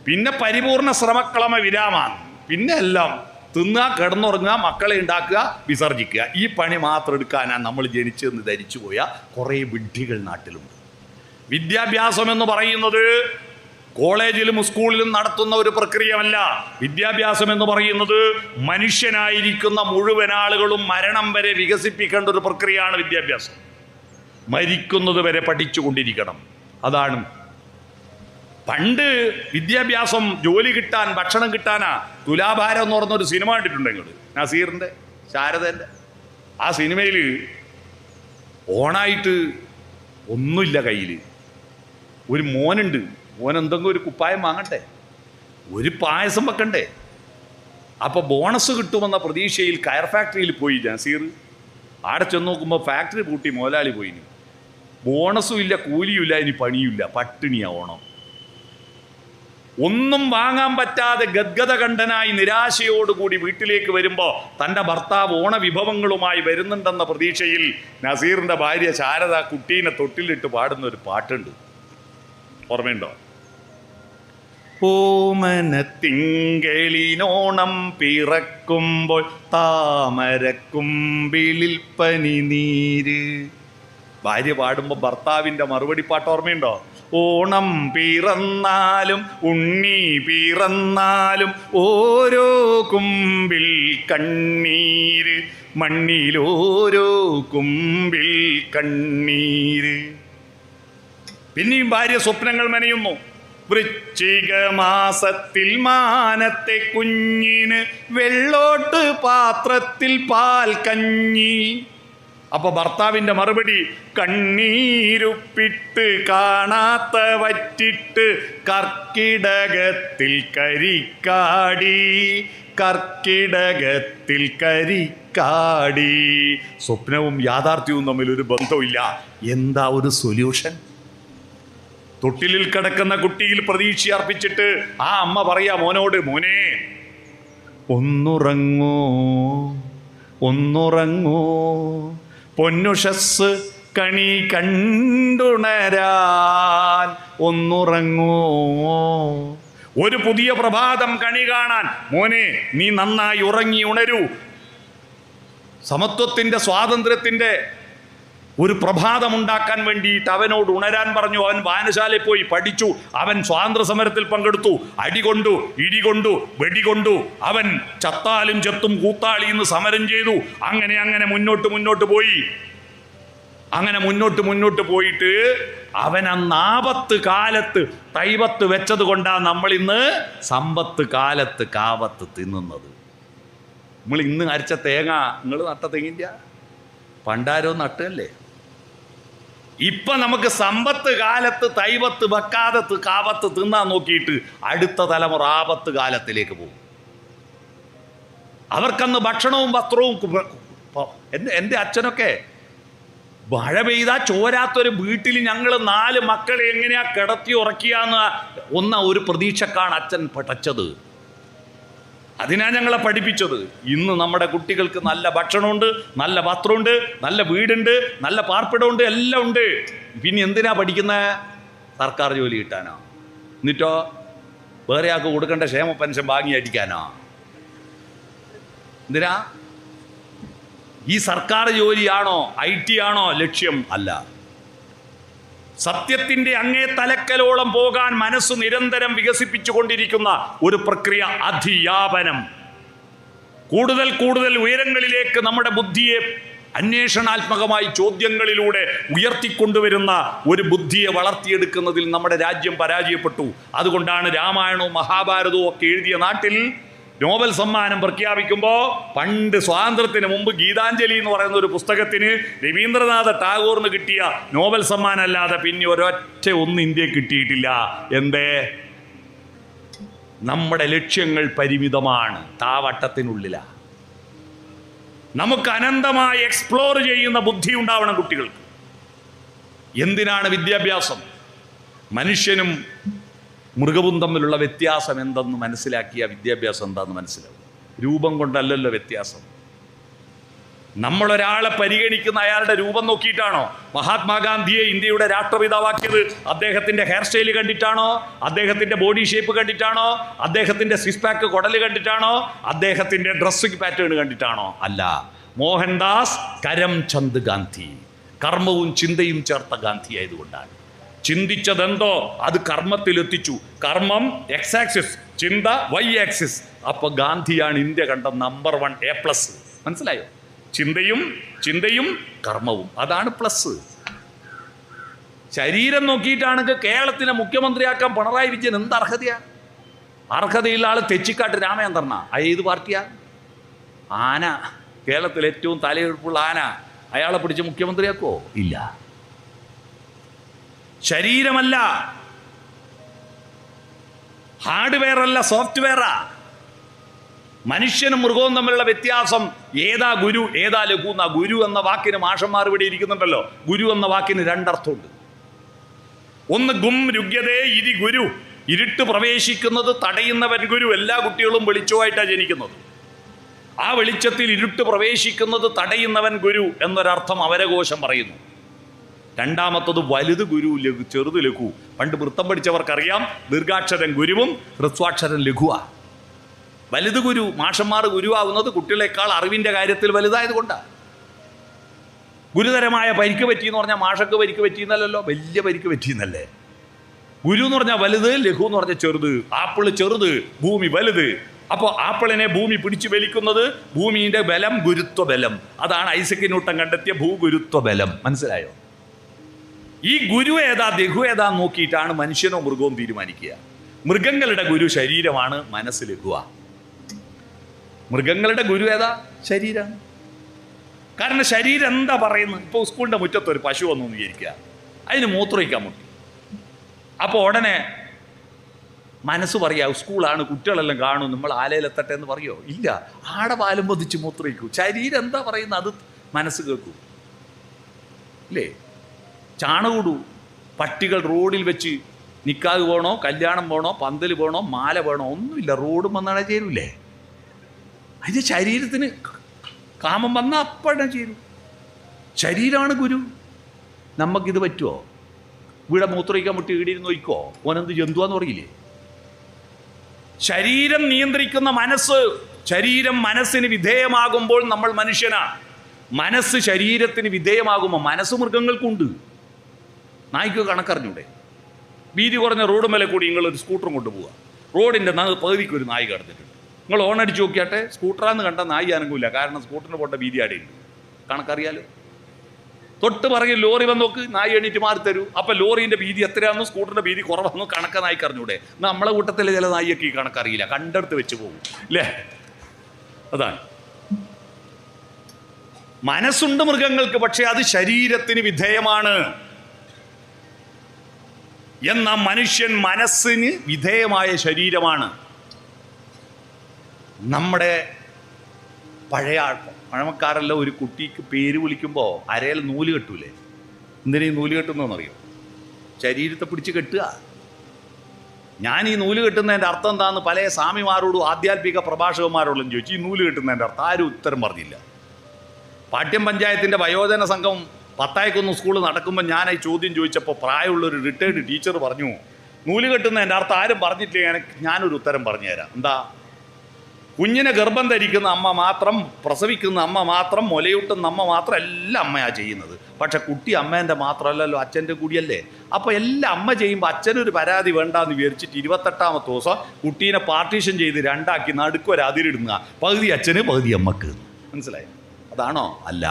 [SPEAKER 1] പിന്നെ പരിപൂർണ ശ്രമക്കളമ വിരാമാണ്. പിന്നെ എല്ലാം തിന്നുക, കിടന്നുറങ്ങുക, മക്കളെ ഉണ്ടാക്കുക, വിസർജിക്കുക. ഈ പണി മാത്രം എടുക്കാനാണ് നമ്മൾ ജനിച്ചെന്ന് ധരിച്ചു പോയ കുറേ വിഡ്ഢികൾ നാട്ടിലുണ്ട്. വിദ്യാഭ്യാസം എന്ന് പറയുന്നത് കോളേജിലും സ്കൂളിലും നടത്തുന്ന ഒരു പ്രക്രിയമല്ല. വിദ്യാഭ്യാസം എന്ന് പറയുന്നത് മനുഷ്യനായിരിക്കുന്ന മുഴുവൻ ആളുകളും മരണം വരെ വികസിപ്പിക്കേണ്ട ഒരു പ്രക്രിയയാണ് വിദ്യാഭ്യാസം. മരിക്കുന്നത് വരെ പഠിച്ചുകൊണ്ടിരിക്കണം. അതാണ് പണ്ട് വിദ്യാഭ്യാസം. ജോലി കിട്ടാൻ, ഭക്ഷണം കിട്ടാനാ. തുലാഭാരം എന്ന് പറഞ്ഞൊരു സിനിമ കണ്ടിട്ടുണ്ട് നിങ്ങൾ? നസീറിൻ്റെ, ശാരദേൻ്റെ. ആ സിനിമയിൽ ഓണായിട്ട് ഒന്നുമില്ല കയ്യിൽ. ഒരു മോനുണ്ട്. മോൻ എന്തെങ്കിലും ഒരു കുപ്പായം വാങ്ങട്ടെ, ഒരു പായസം വെക്കണ്ടേ. അപ്പോൾ ബോണസ് കിട്ടുമെന്ന പ്രതീക്ഷയിൽ കയർ ഫാക്ടറിയിൽ പോയി നസീർ. ആടെ ചെന്ന് നോക്കുമ്പോൾ ഫാക്ടറി പൂട്ടി, മുതലാളി പോയിന്. ബോണസും ഇല്ല, കൂലിയുമില്ല, ഇനി പണിയുമില്ല, പട്ടിണിയാ ഓണം. ഒന്നും വാങ്ങാൻ പറ്റാതെ ഗദ്ഗതകണ്ഠനായി നിരാശയോടുകൂടി വീട്ടിലേക്ക് വരുമ്പോൾ തൻ്റെ ഭർത്താവ് ഓണവിഭവങ്ങളുമായി വരുന്നുണ്ടെന്ന പ്രതീക്ഷയിൽ നസീറിൻ്റെ ഭാര്യ ശാരദ കുട്ടീനെ തൊട്ടിലിട്ട് പാടുന്ന ഒരു പാട്ടുണ്ട്, ഓർമ്മയുണ്ടോ? ഓമനത്തിങ്കളിനോണം പിറക്കുമ്പോൾ താമരക്കുമ്പിളിൽ പനി നീര്. ഭാര്യ പാടുമ്പോൾ ഭർത്താവിൻ്റെ മറുപടി പാട്ട് ഓർമ്മയുണ്ടോ? ഓണം പിറന്നാലും ഉണ്ണി പിറന്നാലും ഓരോ കുമ്പിൽ കണ്ണീര്, മണ്ണിലോരോ കുമ്പിൽ കണ്ണീര്. പിന്നെയും ഭാര്യ സ്വപ്നങ്ങൾ മെനയുന്നു. വൃശ്ചിക മാസത്തിൽ മാനത്തെ കുഞ്ഞിന് വെള്ളോട്ട് പാത്രത്തിൽ പാൽ കഞ്ഞി. അപ്പൊ ഭർത്താവിന്റെ മറുപടി, കണ്ണീരുപ്പിട്ട് കാണാത്ത വറ്റിട്ട് കർക്കിടകത്തിൽ കരിക്കാടി, കർക്കിടകത്തിൽ കരിക്കാടി. സ്വപ്നവും യാഥാർത്ഥ്യവും തമ്മിൽ ഒരു ബന്ധമില്ല. എന്താ ഒരു സൊല്യൂഷൻ? തൊട്ടിലിൽ കിടക്കുന്ന കുട്ടിയിൽ പ്രതീക്ഷ അർപ്പിച്ചിട്ട് ആ അമ്മ പറയാ മോനോട്, മോനെ ഒന്നുറങ്ങോ ഒന്നുറങ്ങോ, പൊന്നുഷസ് കണി കണ്ടുണരാൻ ഒന്നുറങ്ങോ. ഒരു പുതിയ പ്രഭാതം കണി കാണാൻ മോനെ നീ നന്നായി ഉറങ്ങി ഉണരൂ. സമത്വത്തിൻ്റെ, സ്വാതന്ത്ര്യത്തിൻ്റെ ഒരു പ്രഭാതമുണ്ടാക്കാൻ വേണ്ടിയിട്ട് അവനോട് ഉണരാൻ പറഞ്ഞു. അവൻ വായനശാലയിൽ പോയി പഠിച്ചു. അവൻ സ്വാതന്ത്ര്യ സമരത്തിൽ പങ്കെടുത്തു. അടികൊണ്ടു, ഇടികൊണ്ടു, വെടികൊണ്ടു. അവൻ ചത്താലും ചെത്തും കൂത്താളിന്ന് സമരം ചെയ്തു. അങ്ങനെ അങ്ങനെ മുന്നോട്ട് പോയി. അങ്ങനെ മുന്നോട്ട് പോയിട്ട് അവൻ അന്ന് ആപത്ത് കാലത്ത് തൈവത്ത് വെച്ചത് കൊണ്ടാണ് നമ്മൾ ഇന്ന് സമ്പത്ത് കാലത്ത് കാവത്ത് തിന്നുന്നത്. നമ്മൾ ഇന്ന് അരച്ച തേങ്ങ നിങ്ങൾ നട്ട തെങ്ങിൻ്റെ പണ്ടാരോ നട്ടല്ലേ. ഇപ്പൊ നമുക്ക് സമ്പത്ത് കാലത്ത് തൈവത്ത് വെക്കാതെ കാവത്ത് തിന്നാൻ നോക്കിയിട്ട് അടുത്ത തലമുറ ആപത്ത് കാലത്തിലേക്ക് പോകും. അവർക്കന്ന് ഭക്ഷണവും വസ്ത്രവും. എൻ്റെ അച്ഛനൊക്കെ മഴ പെയ്താൽ ചോരാത്തൊരു വീട്ടിൽ ഞങ്ങൾ 4 മക്കളെ എങ്ങനെയാ കിടത്തി ഉറക്കിയാന്ന് ഒരു പ്രതീക്ഷക്കാണ് അച്ഛൻ പഠിച്ചത്. അതിനാ ഞങ്ങളെ പഠിപ്പിച്ചത്. ഇന്ന് നമ്മുടെ കുട്ടികൾക്ക് നല്ല ഭക്ഷണമുണ്ട്, നല്ല വസ്ത്രമുണ്ട്, നല്ല വീടുണ്ട്, നല്ല പാർപ്പിടമുണ്ട്, എല്ലാം ഉണ്ട്. പിന്നെ എന്തിനാ പഠിക്കുന്നത്? സർക്കാർ ജോലി കിട്ടാനോ? എന്നിട്ടോ വേറെ ആൾക്ക് കൊടുക്കേണ്ട ക്ഷേമ പെൻഷൻ വാങ്ങി അടിക്കാനോ? എന്തിനാ? ഈ സർക്കാർ ജോലിയാണോ IT ആണോ ലക്ഷ്യം? അല്ല. സത്യത്തിൻ്റെ അങ്ങേ തലക്കലോളം പോകാൻ മനസ്സ് നിരന്തരം വികസിപ്പിച്ചു കൊണ്ടിരിക്കുന്ന ഒരു പ്രക്രിയ, അധിയാപനം. കൂടുതൽ കൂടുതൽ ഉയരങ്ങളിലേക്ക് നമ്മുടെ ബുദ്ധിയെ അന്വേഷണാത്മകമായി ചോദ്യങ്ങളിലൂടെ ഉയർത്തിക്കൊണ്ടുവരുന്ന ഒരു ബുദ്ധിയെ വളർത്തിയെടുക്കുന്നതിൽ നമ്മുടെ രാജ്യം പരാജയപ്പെട്ടു. അതുകൊണ്ടാണ് രാമായണവും മഹാഭാരതവും ഒക്കെ എഴുതിയ നാട്ടിൽ നോബൽ സമ്മാനം പ്രഖ്യാപിക്കുമ്പോൾ പണ്ട് സ്വാതന്ത്ര്യത്തിന് മുമ്പ് ഗീതാഞ്ജലി എന്ന് പറയുന്ന ഒരു പുസ്തകത്തിന് രവീന്ദ്രനാഥ ടാഗോറിന് കിട്ടിയ നോബൽ സമ്മാനം അല്ലാതെ പിന്നെ ഒരൊറ്റ ഇന്ത്യക്ക് കിട്ടിയിട്ടില്ല. എന്തേ? നമ്മുടെ ലക്ഷ്യങ്ങൾ പരിമിതമാണ്, താവട്ടത്തിനുള്ളിലാണ്. നമുക്ക് അനന്തമായി എക്സ്പ്ലോർ ചെയ്യുന്ന ബുദ്ധി ഉണ്ടാവണം കുട്ടികൾക്ക്. എന്തിനാണ് വിദ്യാഭ്യാസം? മനുഷ്യനും മൃഗവും തമ്മിലുള്ള വ്യത്യാസം എന്തെന്ന് മനസ്സിലാക്കിയ വിദ്യാഭ്യാസം എന്താണെന്ന് മനസ്സിലാവും. രൂപം കൊണ്ടല്ലല്ലോ വ്യത്യാസം. നമ്മളൊരാളെ പരിഗണിക്കുന്ന അയാളുടെ രൂപം നോക്കിയിട്ടാണോ? മഹാത്മാഗാന്ധിയെ ഇന്ത്യയുടെ രാഷ്ട്രപിതാവാക്കിയത് അദ്ദേഹത്തിൻ്റെ ഹെയർ സ്റ്റൈൽ കണ്ടിട്ടാണോ? അദ്ദേഹത്തിൻ്റെ ബോഡി ഷേപ്പ് കണ്ടിട്ടാണോ? അദ്ദേഹത്തിൻ്റെ സിക്സ് പാക്ക് കുടൽ കണ്ടിട്ടാണോ? അദ്ദേഹത്തിൻ്റെ ഡ്രസ്സിംഗ് പാറ്റേൺ കണ്ടിട്ടാണോ? അല്ല. മോഹൻദാസ് കരംചന്ദ് ഗാന്ധി, കർമ്മവും ചിന്തയും ചേർത്ത ഗാന്ധി ആയതുകൊണ്ടാണ്. ചിന്തിച്ചതെന്തോ അത് കർമ്മത്തിലെത്തിച്ചു. കർമ്മം എക്സ് ആക്സിസ്, ചിന്ത വൈ ആക്സിസ്. അപ്പൊ ഗാന്ധിയാണ് ഇന്ത്യ കണ്ട നമ്പർ 1 A+. മനസ്സിലായോ? ചിന്തയും കർമ്മവും, അതാണ് പ്ലസ്. ശരീരം നോക്കിയിട്ടാണെങ്കിൽ കേരളത്തിനെ മുഖ്യമന്ത്രിയാക്കാൻ പിണറായി വിജയൻ എന്ത് അർഹതയാ? അർഹതയുള്ള ആള് തെച്ചിക്കാട്ട് രാമചന്ദ്രനാ. ഏത് പാർട്ടിയാ? ആന, കേരളത്തിൽ ഏറ്റവും തലയെടുപ്പുള്ള ആന, അയാളെ പിടിച്ച് മുഖ്യമന്ത്രിയാക്കോ? ഇല്ല. ശരീരമല്ല, ഹാർഡ്വെയർ അല്ല, സോഫ്റ്റ്വെയറാ. മനുഷ്യനും മൃഗവും തമ്മിലുള്ള വ്യത്യാസം ഏതാ ഗുരു ഏതാ ലഘു എന്നാ. ഗുരു എന്ന വാക്കിന് മാഷന്മാർ ഇവിടെ ഇരിക്കുന്നുണ്ടല്ലോ, ഗുരു എന്ന വാക്കിന് രണ്ടർത്ഥമുണ്ട്. ഒന്ന് ഗും രുഗ്യതേ ഇരി ഗുരു, ഇരുട്ട് പ്രവേശിക്കുന്നത് തടയുന്നവൻ ഗുരു. എല്ലാ കുട്ടികളും വെളിച്ചമായിട്ടാണ് ജനിക്കുന്നത്. ആ വെളിച്ചത്തിൽ ഇരുട്ട് പ്രവേശിക്കുന്നത് തടയുന്നവൻ ഗുരു എന്നൊരർത്ഥം അവരകോശം പറയുന്നു. രണ്ടാമത്തത് വലുത് ഗുരു, ലഘു ചെറുത് ലഘു. പണ്ട് വൃത്തം പഠിച്ചവർക്കറിയാം, ദീർഘാക്ഷരം ഗുരുവും ഹ്രസ്വാക്ഷരം ലഘുവാ. വലുത് ഗുരു, മാഷന്മാർ ഗുരുവാകുന്നത് കുട്ടികളെക്കാൾ അറിവിൻ്റെ കാര്യത്തിൽ വലുതായതുകൊണ്ടാണ്. ഗുരുതരമായ പരിക്ക് പറ്റിയെന്ന് പറഞ്ഞാൽ മാഷക്ക് പരിക്ക് പറ്റിയെന്നല്ലോ, വലിയ പരിക്ക് പറ്റിയെന്നല്ലേ. ഗുരു എന്ന് പറഞ്ഞാൽ വലുത്, ലഘു എന്ന് പറഞ്ഞാൽ ചെറുത്. ആപ്പിള് ചെറുത്, ഭൂമി വലുത്. അപ്പോൾ ആപ്പിളിനെ ഭൂമി പിടിച്ചു വലിക്കുന്നത് ഭൂമിയുടെ ബലം, ഗുരുത്വ ബലം. അതാണ് ഐസക് ന്യൂട്ടൻ കണ്ടെത്തിയ ഭൂഗുരുത്വ ബലം. മനസ്സിലായോ? ഈ ഗുരു ഏതാ ലഘു ഏതാ നോക്കിയിട്ടാണ് മനുഷ്യനോ മൃഗവും തീരുമാനിക്കുക. മൃഗങ്ങളുടെ ഗുരു ശരീരമാണ്, മനസ്സ് ലഘുവ. മൃഗങ്ങളുടെ ഗുരു ഏതാ? ശരീരമാണ്. കാരണം ശരീരം എന്താ പറയുന്നത്? ഇപ്പോൾ സ്കൂളിൻ്റെ മുറ്റത്ത് ഒരു പശു വന്നു വിചാരിക്കുക, അതിന് മൂത്രമൊഴിക്കാൻ മുട്ടി. അപ്പോൾ ഉടനെ മനസ്സ് പറയാ, സ്കൂളാണ്, കുട്ടികളെല്ലാം കാണും, നമ്മൾ ആലയിലെത്തട്ടെ എന്ന് പറയോ? ഇല്ല. ആടെ പാലും പൊതിച്ച് മൂത്രമൊഴിക്കൂ. ശരീരം എന്താ പറയുന്നത് അത് മനസ്സ് കേൾക്കൂ. ഇല്ലേ? ചാണകൂടൂ. പട്ടികൾ റോഡിൽ വെച്ച് നിക്കാഹ് വേണോ, കല്യാണം വേണോ, പന്തൽ വേണോ, മാല വേണോ, ഒന്നുമില്ല, റോഡും വന്നാണെ ചേരൂലേ. അതിന് ശരീരത്തിന് കാമം വന്നാൽ അപ്പഴേ ചേരും. ശരീരമാണ് ഗുരു. നമുക്കിത് പറ്റുമോ? ഇവിടെ മൂത്രമൊഴിക്കാൻ മുട്ടി ഈടിയിരുന്ന് നോയിക്കോ, ഓനെന്ത് ജന്തുവാന്ന് പറയില്ലേ? ശരീരം നിയന്ത്രിക്കുന്ന മനസ്സ്. ശരീരം മനസ്സിന് വിധേയമാകുമ്പോൾ നമ്മൾ മനുഷ്യനാ. മനസ്സ് ശരീരത്തിന് വിധേയമാകുമ്പോൾ മനസ്സ് മൃഗങ്ങൾക്കുണ്ട്. നായ്ക്ക് കണക്കറിഞ്ഞൂടെ? വീതി കുറഞ്ഞ റോഡ് മേലെ കൂടി നിങ്ങളൊരു സ്കൂട്ടറും കൊണ്ടുപോവുക, റോഡിൻ്റെ പകുതിക്ക് ഒരു നായി കടന്നിട്ടുണ്ട്. നിങ്ങൾ ഓണടിച്ച് നോക്കിയാട്ടെ, സ്കൂട്ടറാന്ന് കണ്ട നായി അനങ്ങില്ല. കാരണം സ്കൂട്ടറിന് പോട്ട വീതി ആടെയുണ്ട്, കണക്കറിയാലോ. തൊട്ട് പറയും ലോറി വന്ന് നോക്ക്, നായി എണീറ്റ് മാറി തരൂ. അപ്പം ലോറിൻ്റെ വീതി എത്രയാണെന്നും സ്കൂട്ടറിൻ്റെ വീതി കുറവാണെന്നും കണക്ക നായിക്ക് അറിഞ്ഞൂടെ? നമ്മളെ കൂട്ടത്തിൽ ചില നായിയൊക്കെ ഈ കണക്കറിയില്ല, കണ്ടെടുത്ത് വെച്ച് പോകും അല്ലേ. അതാണ് മനസ്സുണ്ട് മൃഗങ്ങൾക്ക്, പക്ഷെ അത് ശരീരത്തിന് വിധേയമാണ്. എന്നാൽ മനുഷ്യൻ മനസ്സിന് വിധേയമായ ശരീരമാണ്. നമ്മുടെ പഴമക്കാരെല്ലാം ഒരു കുട്ടിക്ക് പേര് വിളിക്കുമ്പോൾ അരയിൽ നൂല് കെട്ടൂലേ? എന്തിനാ ഈ നൂല് കെട്ടുന്നതെന്നറിയോ? ശരീരത്തെ പിടിച്ച് കെട്ടുക. ഞാൻ ഈ നൂല് കെട്ടുന്നതിൻ്റെ അർത്ഥം എന്താണെന്ന് പല സ്വാമിമാരോടും ആധ്യാത്മിക പ്രഭാഷകന്മാരോടും ചോദിച്ചു. ഈ നൂല് കെട്ടുന്നതിൻ്റെ അർത്ഥം ആരും ഉത്തരം പറഞ്ഞില്ല. പാട്യം പഞ്ചായത്തിൻ്റെ വയോജന സംഘം പത്തായക്കൊന്ന് സ്കൂൾ നടക്കുമ്പോൾ ഞാൻ ഈ ചോദ്യം ചോദിച്ചപ്പോൾ പ്രായമുള്ളൊരു റിട്ടയർഡ് ടീച്ചർ പറഞ്ഞു, നൂല് കെട്ടുന്നതിൻ്റെ അർത്ഥം ആരും പറഞ്ഞിട്ടില്ല, ഞാനൊരു ഉത്തരം പറഞ്ഞുതരാം. എന്താ? കുഞ്ഞിനെ ഗർഭം ധരിക്കുന്ന അമ്മ മാത്രം, പ്രസവിക്കുന്ന അമ്മ മാത്രം, മുലയൂട്ടുന്ന അമ്മ മാത്രം, എല്ലാം അമ്മയാണ് ചെയ്യുന്നത്. പക്ഷെ കുട്ടി അമ്മേൻ്റെ മാത്രമല്ലല്ലോ, അച്ഛൻ്റെ കൂടിയല്ലേ. അപ്പോൾ എല്ലാം അമ്മ ചെയ്യുമ്പോൾ അച്ഛനൊരു പരാതി വേണ്ടാന്ന് വിചാരിച്ചിട്ട് 28ാമത്തെ ദിവസം കുട്ടീനെ പാർട്ടീഷൻ ചെയ്ത് രണ്ടാക്കി നടുക്കൊരു അതിരിടുന്ന, പകുതി അച്ഛന് പകുതി അമ്മക്ക്. മനസ്സിലായി? അതാണോ? അല്ല.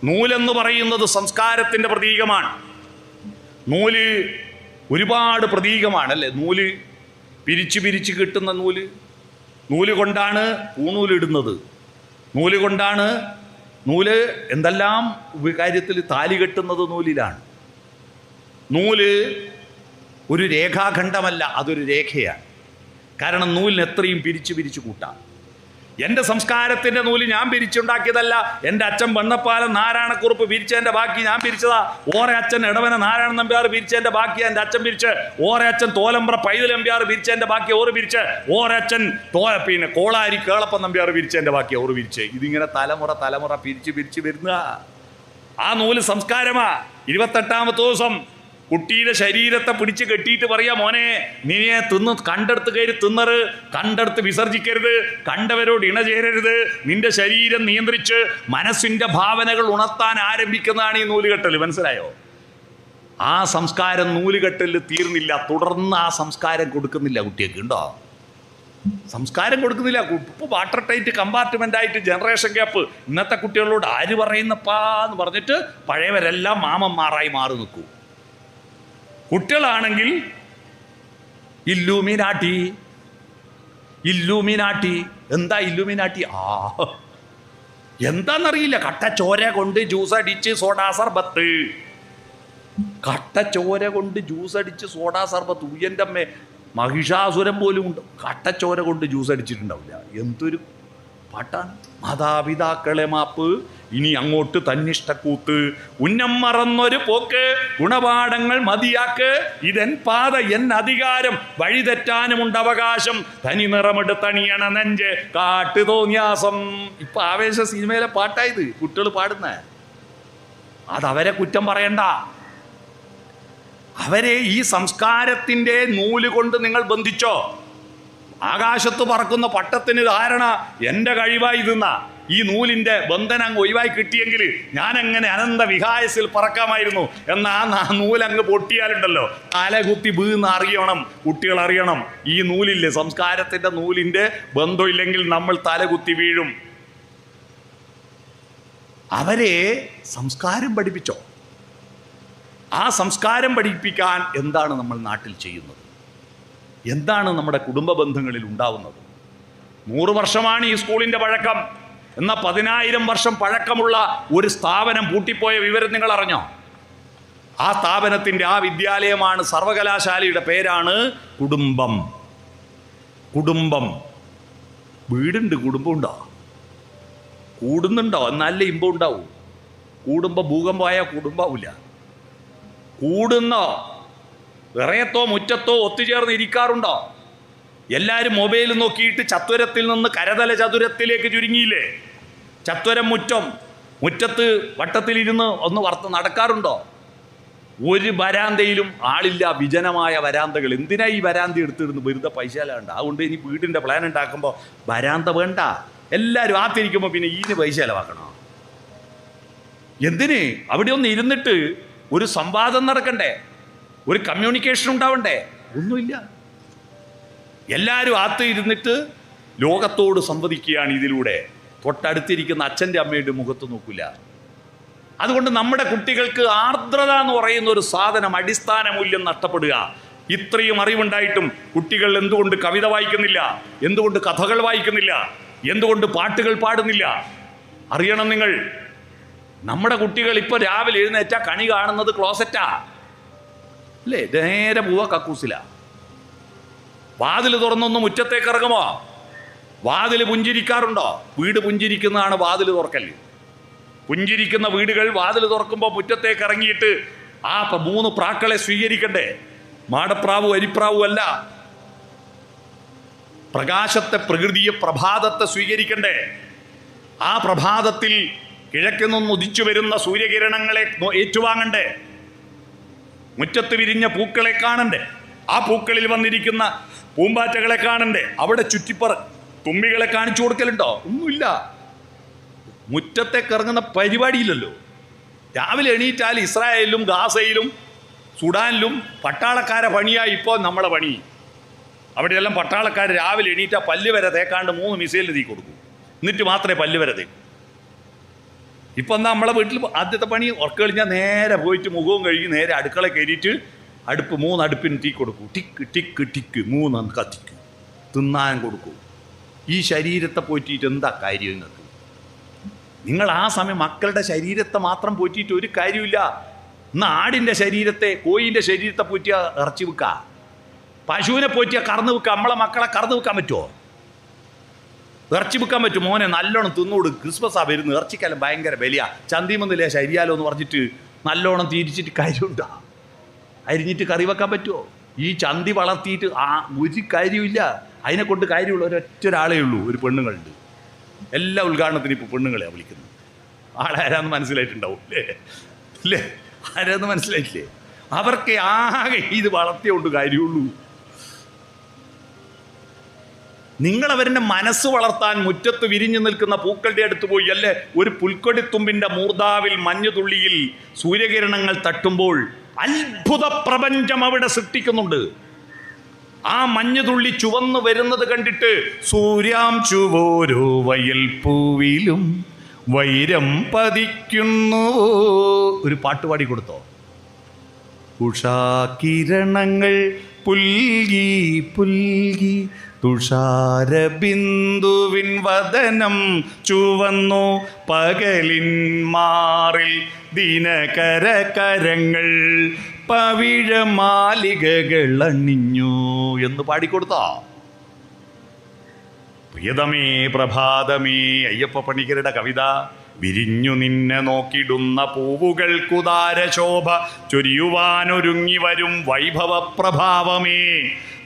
[SPEAKER 1] നൂലെന്ന് പറയുന്നത് സംസ്കാരത്തിൻ്റെ പ്രതീകമാണ്. നൂല് ഒരുപാട് പ്രതീകമാണല്ലേ. നൂല് പിരിച്ച് പിരിച്ച് കിട്ടുന്ന നൂല് കൊണ്ടാണ് പൂണൂലിടുന്നത്. നൂല് എന്തെല്ലാം കാര്യത്തിൽ താലി കെട്ടുന്നത് നൂലിലാണ്. നൂല് ഒരു രേഖാഖണ്ഡമല്ല, അതൊരു രേഖയാണ്. കാരണം നൂലിന് എത്രയും പിരിച്ച് പിരിച്ച് കൂട്ടാം. എൻ്റെ സംസ്കാരത്തിൻ്റെ നൂല് ഞാൻ പിരിച്ചുണ്ടാക്കിയതല്ല. എൻ്റെ അച്ഛൻ വണ്ണപ്പാലം നാരായണക്കുറുപ്പ് പിരിച്ചതിൻ്റെ ബാക്കി ഞാൻ പിരിച്ചതാ. ഓറെ അച്ഛൻ ഇടവന നാരായണ നമ്പ്യാർ പിരിച്ചതിൻ്റെ ബാക്കി എൻ്റെ അച്ഛൻ പിരിച്ച്, ഓറെ അച്ഛൻ തോലമ്പ്ര പൈതൽ നമ്പ്യാർ പിരിച്ചതിൻ്റെ ബാക്കി ഓറ് പിരിച്ച്, ഓറെ അച്ഛൻ കോളാരി കേളപ്പൻ നമ്പ്യാർ പിരിച്ചതിൻ്റെ ബാക്കി ഓറ് പിരിച്ച്. ഇതിങ്ങനെ തലമുറ പിരിച്ച് വരുന്ന ആ നൂല് സംസ്കാരമാ. 28ാമത്തെ ദിവസം കുട്ടിയുടെ ശരീരത്തെ പിടിച്ച് കെട്ടിയിട്ട് പറയാ, മോനെ നിന്നെ കണ്ടെടുത്ത് കയറി തിന്നറ്, കണ്ടെടുത്ത് വിസർജിക്കരുത്, കണ്ടവരോട് ഇണചേരരുത്, നിന്റെ ശരീരം നിയന്ത്രിച്ച് മനസ്സിന്റെ ഭാവനകൾ ഉണർത്താൻ ആരംഭിക്കുന്നതാണ് ഈ നൂലുകെട്ടൽ. മനസ്സിലായോ? ആ സംസ്കാരം നൂലുകെട്ടലിൽ തീർന്നില്ല. തുടർന്ന് ആ സംസ്കാരം കൊടുക്കുന്നില്ല കുട്ടിയൊക്കെ. ഉണ്ടോ? സംസ്കാരം കൊടുക്കുന്നില്ല. ഇപ്പോൾ വാട്ടർ ടൈറ്റ് കമ്പാർട്ട്മെന്റ് ആയിട്ട് ജനറേഷൻ ഗ്യാപ്പ്. ഇന്നത്തെ കുട്ടികളോട് ആര് പറയുന്നപ്പാ എന്ന് പറഞ്ഞിട്ട് പഴയവരെല്ലാം മാമന്മാരായി മാറി നിൽക്കൂ. കുട്ടികളാണെങ്കിൽ ഇല്ലൂമിനാട്ടി. എന്താ ഇല്ലൂമിനാട്ടി? എന്താന്നറിയില്ല. കട്ടച്ചോര കൊണ്ട് ജ്യൂസ് അടിച്ച് സോഡാ സർബത്ത്. കട്ടച്ചോര കൊണ്ട് ജ്യൂസ് അടിച്ച് സോഡാ സർബത്ത്. ഉയ്യൻ്റെ അമ്മേ, മഹിഷാസുരം പോലും ഉണ്ട് കട്ടച്ചോര കൊണ്ട് ജ്യൂസ് അടിച്ചിട്ടുണ്ടാവില്ല. എന്തൊരു പാട്ടാണ്. മാതാപിതാക്കളെ മാപ്പ്, ഇനി അങ്ങോട്ട് തന്നിഷ്ടക്കൂത്ത്, ഉന്നം മറന്നൊരു പോക്ക്, ഗുണപാഠങ്ങൾ മതിയാക്ക്, ഇതെൻ പാത എൻ അധികാരം, വഴിതെറ്റാനുമുണ്ട് അവകാശം, തനി നിറമെടുത്തണിയണ നെഞ്ച് കാട്ടു തോന്നിയാസം. ഇപ്പൊ ആവേശ സിനിമയിലെ പാട്ടായത് കുട്ടികൾ പാടുന്ന. അതവരെ കുറ്റം പറയണ്ട. അവരെ ഈ സംസ്കാരത്തിൻ്റെ നൂല് കൊണ്ട് നിങ്ങൾ ബന്ധിച്ചോ? ആകാശത്ത് പറക്കുന്ന പട്ടത്തിന് ധാരണ എൻ്റെ കഴിവായി ഇതെന്ന. ഈ നൂലിൻ്റെ ബന്ധനം അങ്ങ് ഒഴിവായി കിട്ടിയെങ്കിൽ ഞാനെങ്ങനെ അനന്ത വിഹായസിൽ പറക്കാമായിരുന്നു. എന്നാൽ ആ നൂലങ്ങ് പൊട്ടിയാലുണ്ടല്ലോ തലകുത്തി വീന്ന് അറിയണം. കുട്ടികൾ അറിയണം, ഈ നൂലില്ലേ, സംസ്കാരത്തിൻ്റെ നൂലിൻ്റെ ബന്ധമില്ലെങ്കിൽ നമ്മൾ തലകുത്തി വീഴും. അവരെ സംസ്കാരം പഠിപ്പിച്ചോ? ആ സംസ്കാരം പഠിപ്പിക്കാൻ എന്താണ് നമ്മൾ നാട്ടിൽ ചെയ്യുന്നത്? എന്താണ് നമ്മുടെ കുടുംബ ബന്ധങ്ങളിൽ ഉണ്ടാവുന്നത്? 100 വർഷമാണ് ഈ സ്കൂളിൻ്റെ പഴക്കം. എന്നാൽ 10,000 വർഷം പഴക്കമുള്ള ഒരു സ്ഥാപനം പൂട്ടിപ്പോയ വിവരം നിങ്ങൾ അറിഞ്ഞോ? ആ സ്ഥാപനത്തിൻ്റെ, ആ വിദ്യാലയമാണ്, സർവകലാശാലയുടെ പേരാണ് കുടുംബം. വീടുണ്ട്, കുടുംബമുണ്ടോ? കൂടുന്നുണ്ടോ? എന്നാലേ ഇമ്പം ഉണ്ടാവൂ. കൂടുമ്പോൾ ഭൂകമ്പമായ കുടുംബാവില്ല. കൂടുന്നോ? വിറയത്തോ മുറ്റത്തോ ഒത്തുചേർന്ന് ഇരിക്കാറുണ്ടോ? എല്ലാവരും മൊബൈൽ നോക്കിയിട്ട് ചത്വരത്തിൽ നിന്ന് കരതല ചതുരത്തിലേക്ക് ചുരുങ്ങിയില്ലേ? ചത്വരം മുറ്റത്ത് വട്ടത്തിലിരുന്ന് ഒന്ന് നടക്കാറുണ്ടോ? ഒരു വരാന്തയിലും ആളില്ല. വിജനമായ വരാന്തകൾ. എന്തിനാ ഈ വരാന്ത എടുത്തിരുന്ന് വെറുതെ പൈസ വേണ്ട? അതുകൊണ്ട് ഇനി വീടിൻ്റെ പ്ലാൻ ഉണ്ടാക്കുമ്പോൾ വരാന്ത വേണ്ട. എല്ലാവരും ആത്തിരിക്കുമ്പോൾ പിന്നെ ഈന് പൈസ ചിലവാക്കണോ? എന്തിന്? അവിടെ ഒന്ന് ഇരുന്നിട്ട് ഒരു സംവാദം നടക്കണ്ടേ? ഒരു കമ്മ്യൂണിക്കേഷൻ ഉണ്ടാവണ്ടേ? ഒന്നുമില്ല. എല്ലാവരും ആത്ത് ഇരുന്നിട്ട് ലോകത്തോട് സംവദിക്കുകയാണ് ഇതിലൂടെ. തൊട്ടടുത്തിരിക്കുന്ന അച്ഛൻ്റെ അമ്മയുടെ മുഖത്ത് നോക്കില്ല. അതുകൊണ്ട് നമ്മുടെ കുട്ടികൾക്ക് ആർദ്രത എന്ന് പറയുന്ന ഒരു സാധനം, അടിസ്ഥാന മൂല്യം നഷ്ടപ്പെടുക. ഇത്രയും അറിവുണ്ടായിട്ടും കുട്ടികൾ എന്തുകൊണ്ട് കവിത വായിക്കുന്നില്ല? എന്തുകൊണ്ട് കഥകൾ വായിക്കുന്നില്ല? എന്തുകൊണ്ട് പാട്ടുകൾ പാടുന്നില്ല? അറിയണം നിങ്ങൾ. നമ്മുടെ കുട്ടികൾ ഇപ്പോൾ രാവിലെ എഴുന്നേറ്റാ കണി കാണുന്നത് ക്ലോസറ്റാ അല്ലേ? നേരെ പോവാ കക്കൂസില. വാതിൽ തുറന്നൊന്ന് മുറ്റത്തേക്ക് ഇറങ്ങുമോ? വാതിൽ പുഞ്ചിരിക്കാറുണ്ടോ? വീട് പുഞ്ചിരിക്കുന്നതാണ് വാതിൽ തുറക്കൽ. പുഞ്ചിരിക്കുന്ന വീടുകൾ വാതിൽ തുറക്കുമ്പോൾ മുറ്റത്തേക്ക് ഇറങ്ങിയിട്ട് ആ 3 പ്രാക്കളെ സ്വീകരിക്കണ്ടേ? മാടപ്രാവും അരിപ്രാവും അല്ല. പ്രകാശത്തെ, പ്രകൃതിയെ, പ്രഭാതത്തെ സ്വീകരിക്കണ്ടേ? ആ പ്രഭാതത്തിൽ കിഴക്കിൽ നിന്ന് ഉദിച്ചു വരുന്ന സൂര്യകിരണങ്ങളെ ഏറ്റുവാങ്ങണ്ടേ? മുറ്റത്ത് വിരിഞ്ഞ പൂക്കളെ കാണണ്ടേ? ആ പൂക്കളിൽ വന്നിരിക്കുന്ന പൂമ്പാറ്റകളെ കാണണ്ടേ? അവിടെ ചുറ്റിപ്പറ തുമ്പികളെ കാണിച്ചു കൊടുക്കലുണ്ടോ? ഒന്നുമില്ല. മുറ്റത്തേക്ക് ഇറങ്ങുന്ന പരിപാടിയില്ലല്ലോ. രാവിലെ എണീറ്റാൽ ഇസ്രായേലിലും ഗാസയിലും സുഡാനിലും പട്ടാളക്കാരെ പണിയായി ഇപ്പോൾ നമ്മളെ പണി. അവിടെയെല്ലാം പട്ടാളക്കാർ രാവിലെ എണീറ്റാൽ പല്ല് വരെ തേക്കാണ്ട് 3 മിസൈൽ തീ കൊടുക്കും. എന്നിട്ട് മാത്രമേ പല്ല് വരെ തേക്കൂ. ഇപ്പം എന്താ നമ്മളെ വീട്ടിൽ ആദ്യത്തെ പണി? ഉറക്കം കഴിഞ്ഞാൽ നേരെ പോയിട്ട് മുഖവും കഴുകി നേരെ അടുക്കള കയറിയിട്ട് 3 അടുപ്പിന് തീ കൊടുക്കൂ. ടിക്ക് ടിക്ക് ടിക്ക് 3 കത്തിക്കും. തിന്നാൻ കൊടുക്കൂ. ഈ ശരീരത്തെ പോറ്റിയിട്ട് എന്താ കാര്യം നിങ്ങൾക്ക്? നിങ്ങൾ ആ സമയം മക്കളുടെ ശരീരത്തെ മാത്രം പോറ്റിയിട്ട് ഒരു കാര്യമില്ല. ഇന്ന് ആടിൻ്റെ ശരീരത്തെ, കോയിൻ്റെ ശരീരത്തെ പോറ്റിയാൽ ഇറച്ചി വെക്കുക, പശുവിനെ പോറ്റിയാൽ കറന്ന് വെക്കുക. നമ്മളെ മക്കളെ കറന്ന് വെക്കാൻ പറ്റുമോ? ഇറച്ചി വിൽക്കാൻ പറ്റും മോനെ, നല്ലോണം തിന്നോട്, ക്രിസ്മസാ വരുന്നത്, ഇറച്ചിക്കാലം ഭയങ്കര ബലിയാ, ചന്തിമൊന്നുമില്ലേ ശരിയാലോ എന്ന് പറഞ്ഞിട്ട് നല്ലോണം തിരിച്ചിട്ട് കാര്യമുണ്ടാ? അരിഞ്ഞിട്ട് കറി വെക്കാൻ പറ്റുമോ? ഈ ചന്തി വളർത്തിയിട്ട് ഒരു കാര്യമില്ല. അതിനെ കൊണ്ട് കാര്യമുള്ള ഒരൊറ്റൊരാളേ ഉള്ളൂ, ഒരു പെണ്ണുങ്ങളുണ്ട്. എല്ലാ ഉദ്ഘാടനത്തിനും ഇപ്പോൾ പെണ്ണുങ്ങളെയാണ് വിളിക്കുന്നത്. ആളാരാന്ന് മനസ്സിലായിട്ടുണ്ടാവും അല്ലേ? അല്ലേ, ആരാന്ന് മനസ്സിലായില്ലേ? അവർക്ക് ആകെ ഇത് വളർത്തിയോണ്ട് കാര്യമുള്ളൂ. നിങ്ങളവരുടെ മനസ്സ് വളർത്താൻ മുറ്റത്ത് വിരിഞ്ഞു നിൽക്കുന്ന പൂക്കളുടെ അടുത്ത് പോയി, അല്ലേ, ഒരു പുൽക്കൊടിത്തുമ്പിന്റെ മൂർധാവിൽ മഞ്ഞുതുള്ളിയിൽ സൂര്യകിരണങ്ങൾ തട്ടുമ്പോൾ അത്ഭുത പ്രപഞ്ചം അവിടെ സൃഷ്ടിക്കുന്നുണ്ട്. ആ മഞ്ഞുതുള്ളി ചുവന്നു വരുന്നത് കണ്ടിട്ട് സൂര്യാം ചുവോരോ വയൽ പൂവിലും വൈരം പതിക്കുന്നു, ഒരു പാട്ടുപാടി കൊടുത്തോ? ഉഷാകിരണങ്ങൾ പുൽകി പുൽകി തുഷാരബിന്ദുവിൻ വദനം ചുവന്നു, പകലിൻ മാറിൽ ദിനകര കരങ്ങൾ പവിഴമാലികകൾ അണിഞ്ഞു എന്ന് പാടിക്കൊടുത്താ. പ്രിയതമേ പ്രഭാതമേ, അയ്യപ്പ പണിക്കരുടെ കവിത. വിരിഞ്ഞു നിന്നെ നോക്കിടുന്ന പൂവുകൾക്കുദാരശോഭ ചൊരിയുവാനൊരുങ്ങി വരും വൈഭവ പ്രഭാവമേ,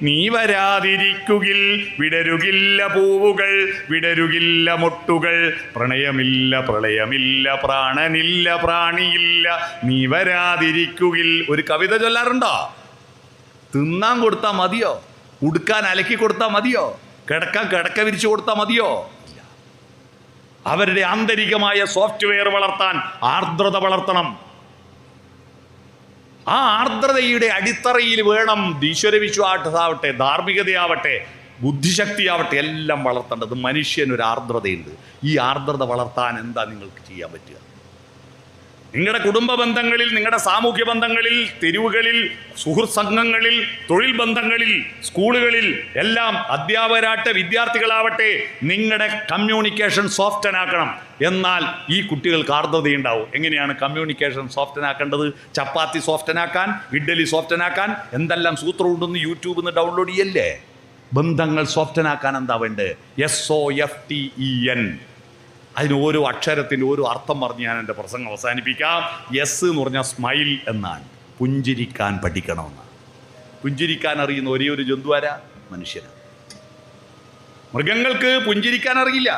[SPEAKER 1] നീ വരാതിരിക്കുകിൽ വിടരുകില്ല പൂവുകൾ, വിടരുകില്ല മൊട്ടുകൾ, പ്രണയമില്ല പ്രളയമില്ല പ്രാണനില്ല പ്രാണിയില്ല, നീ വരാതിരിക്കുകിൽ. ഒരു കവിത ചൊല്ലാറുണ്ടോ? തിന്നാൻ കൊടുത്താൽ മതിയോ? ഉടുക്കാൻ അലക്കി കൊടുത്താൽ മതിയോ? കിടക്കാൻ കിടക്ക വിരിച്ചു കൊടുത്താൽ മതിയോ? അവരുടെ ആന്തരികമായ സോഫ്റ്റ്വെയർ വളർത്താൻ ആർദ്രത വളർത്തണം. ആ ആർദ്രതയുടെ അടിത്തറയിൽ വേണം ഈശ്വരവിശ്വാസമാവട്ടെ, ധാർമ്മികതയാവട്ടെ, ബുദ്ധിശക്തിയാവട്ടെ, എല്ലാം വളർത്തേണ്ടത്. മനുഷ്യനൊരു ആർദ്രതയുണ്ട്. ഈ ആർദ്രത വളർത്താൻ എന്താ നിങ്ങൾക്ക് ചെയ്യാൻ പറ്റുക? നിങ്ങളുടെ കുടുംബ ബന്ധങ്ങളിൽ, നിങ്ങളുടെ സാമൂഹ്യ ബന്ധങ്ങളിൽ, തെരുവുകളിൽ, സുഹൃത്ത് സംഘങ്ങളിൽ, തൊഴിൽ ബന്ധങ്ങളിൽ, സ്കൂളുകളിൽ എല്ലാം അധ്യാപകരാകട്ടെ വിദ്യാർത്ഥികളാവട്ടെ, നിങ്ങളുടെ കമ്മ്യൂണിക്കേഷൻ സോഫ്റ്റനാക്കണം. എന്നാൽ ഈ കുട്ടികൾക്ക് ആർദ്രതയുണ്ടാവും. എങ്ങനെയാണ് കമ്മ്യൂണിക്കേഷൻ സോഫ്റ്റനാക്കേണ്ടത്? ചപ്പാത്തി സോഫ്റ്റനാക്കാൻ, ഇഡ്ഡലി സോഫ്റ്റനാക്കാൻ എന്തെല്ലാം സൂത്രമുണ്ടെന്ന് യൂട്യൂബിൽ നിന്ന് ഡൗൺലോഡ് ചെയ്യല്ലേ? ബന്ധങ്ങൾ സോഫ്റ്റനാക്കാൻ എന്താ വേണ്ടത്? SOFTEN. അതിന് ഓരോ അക്ഷരത്തിൻ്റെ ഓരോ അർത്ഥം പറഞ്ഞ് ഞാൻ എൻ്റെ പ്രസംഗം അവസാനിപ്പിക്കാം. എസ് എന്ന് പറഞ്ഞാൽ സ്മൈൽ എന്നാണ്. പുഞ്ചിരിക്കാൻ പഠിക്കണമെന്നാണ്. പുഞ്ചിരിക്കാൻ അറിയുന്ന ഒരേ ഒരു ജന്തുവാരാ? മനുഷ്യനാണ്. മൃഗങ്ങൾക്ക് പുഞ്ചിരിക്കാൻ അറിയില്ല.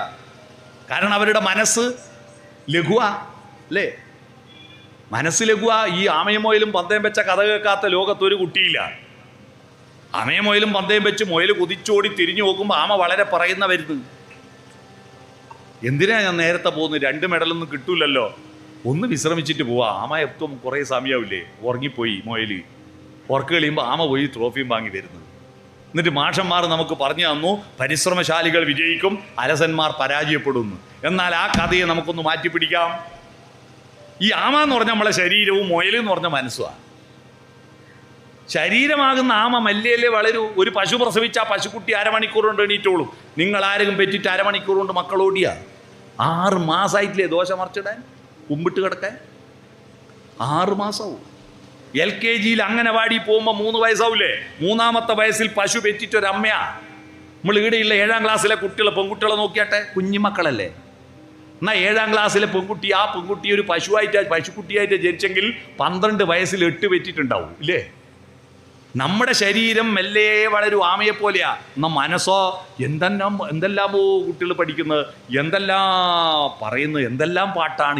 [SPEAKER 1] കാരണം അവരുടെ മനസ്സ് ലഘുവാ, അല്ലേ? മനസ്സ് ലഘുവാ. ഈ ആമയമൊയിലും പന്തയം വെച്ച കഥ കേൾക്കാത്ത ലോകത്തൊരു കുട്ടിയില്ല. ആമയമൊയിലും പന്തയം വെച്ച് മൊയിൽ കുതിച്ചോടി തിരിഞ്ഞു നോക്കുമ്പോൾ ആമ വളരെ പറയുന്ന വരുന്നത്. എന്തിനാ ഞാൻ നേരത്തെ പോകുന്നത്? 2 മെഡലൊന്നും കിട്ടൂലല്ലോ, ഒന്ന് വിശ്രമിച്ചിട്ട് പോവാ. ആമ എത്തും കുറേ സമയമാവില്ലേ? ഉറങ്ങിപ്പോയി മൊയിൽ. ഉറക്ക് കഴിയുമ്പോൾ ആമ പോയി ട്രോഫിയും വാങ്ങി വരുന്നത്. എന്നിട്ട് മാഷന്മാർ നമുക്ക് പറഞ്ഞു തന്നു, പരിശ്രമശാലികൾ വിജയിക്കും, അലസന്മാർ പരാജയപ്പെടുന്നു. എന്നാൽ ആ കഥയെ നമുക്കൊന്ന് മാറ്റിപ്പിടിക്കാം. ഈ ആമ എന്ന് പറഞ്ഞാൽ നമ്മളെ ശരീരവും, മൊയിൽ എന്ന് പറഞ്ഞ മനസ്സുമാണ്. ശരീരമാകുന്ന ആമ മെല്ലെ വളരൂ. ഒരു പശു പ്രസവിച്ച ആ പശുക്കുട്ടി അരമണിക്കൂർ കൊണ്ട് എണീറ്റോളും. നിങ്ങൾ ആരെങ്കിലും പെറ്റിട്ട് അരമണിക്കൂർ കൊണ്ട് മക്കളോടിയാ? 6 മാസമായിട്ടില്ലേ ദോശ മറിച്ചിടാൻ, കുമ്പിട്ട് കിടക്കാൻ? 6 മാസവും. LKGയിൽ അംഗനവാടി പോകുമ്പോൾ 3 വയസ്സാവൂലേ? 3ാമത്തെ വയസ്സിൽ പശു പെറ്റിട്ടൊരമ്മയാ. നമ്മൾ ഈടെയുള്ള 7ാം ക്ലാസ്സിലെ കുട്ടികളെ, പെൺകുട്ടികളെ നോക്കിയാട്ടെ, കുഞ്ഞുമക്കളല്ലേ. എന്നാൽ 7ാം ക്ലാസ്സിലെ പെൺകുട്ടി, ആ പെൺകുട്ടി ഒരു പശുക്കുട്ടിയായിട്ട് ജനിച്ചെങ്കിൽ 12 വയസ്സിൽ 8 പെറ്റിട്ടുണ്ടാവും, ഇല്ലേ? നമ്മുടെ ശരീരം മെല്ലെ വളരും, ആമയെപ്പോലെയാ. എന്നാൽ മനസ്സോ എന്തെല്ലാമോ കുട്ടികൾ പഠിക്കുന്നത്, എന്തെല്ലാം പറയുന്നത്, എന്തെല്ലാം പാട്ടാണ്,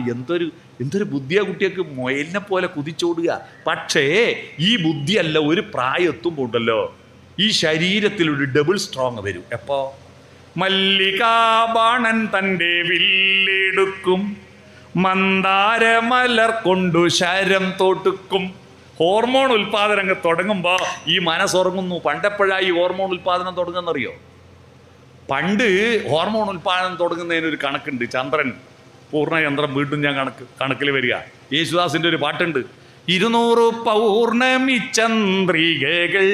[SPEAKER 1] എന്തൊരു ബുദ്ധിയാ കുട്ടികൾക്ക്. മൊയലിനെ പോലെ കുതിച്ചോടുക. പക്ഷേ ഈ ബുദ്ധിയല്ല, ഒരു പ്രായം എത്തുമ്പോൾ ഉണ്ടല്ലോ ഈ ശരീരത്തിലൊരു ഡബിൾ സ്ട്രോങ് വരും. എപ്പോ? മല്ലികാബാണൻ തൻ്റെ വില്ലെടുക്കും, മന്ദാരമലർ കൊണ്ടു ശരം തൊടുക്കും. ഹോർമോൺ ഉൽപ്പാദനം തുടങ്ങുമ്പോൾ ഈ മനസ്സുറങ്ങുന്നു. പണ്ടെപ്പോഴായി ഹോർമോൺ ഉൽപ്പാദനം തുടങ്ങുന്നറിയോ? പണ്ട് ഹോർമോൺ ഉൽപ്പാദനം തുടങ്ങുന്നതിനൊരു കണക്കുണ്ട്. ചന്ദ്രൻ, പൂർണ്ണചന്ദ്രൻ വീണ്ടും ഞാൻ കണക്കിൽ വരിക. യേശുദാസിൻ്റെ ഒരു പാട്ടുണ്ട്. 200 പൗർണമി ചന്ദ്രികകൾ,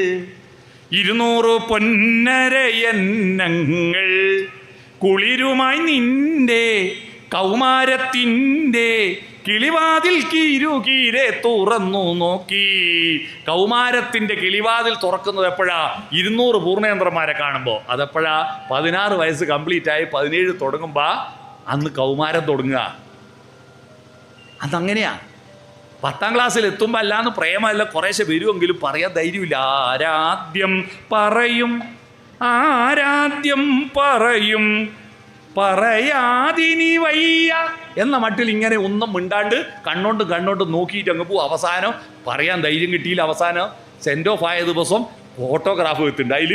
[SPEAKER 1] 200 പൊന്നരയന്നങ്ങൾ, കുളിരുമായി നിന്റെ കൗമാരത്തിൻ്റെ കിളിവാതിൽ കീരുകീരെ തുറന്നു നോക്കി. കൗമാരത്തിൻ്റെ കിളിവാതിൽ തുറക്കുന്നത് എപ്പോഴാ? 200 പൂർണ്ണയന്ത്രന്മാരെ കാണുമ്പോൾ. അതെപ്പോഴാ? 16 വയസ്സ് കംപ്ലീറ്റ് ആയി 17 തുടങ്ങുമ്പോൾ അന്ന് കൗമാരം തുടങ്ങുക. അതങ്ങനെയാ. 10ാം ക്ലാസ്സിൽ എത്തുമ്പോൾ അല്ലാന്ന് പ്രേമല്ല കുറേശ്ശെ വരുമെങ്കിലും പറയാൻ ധൈര്യമില്ല. ആരാദ്യം പറയും പറയാതിനി വയ്യ എന്ന മട്ടിൽ ഇങ്ങനെ ഒന്നും മിണ്ടാണ്ട് കണ്ണോണ്ട് നോക്കിയിട്ട് അങ്ങ് പോവും. അവസാനം പറയാൻ ധൈര്യം കിട്ടിയില്ല. അവസാനം സെൻഡ് ഓഫ് ആയ ദിവസം ഫോട്ടോഗ്രാഫ് എത്തുന്നുണ്ട്. അതിൽ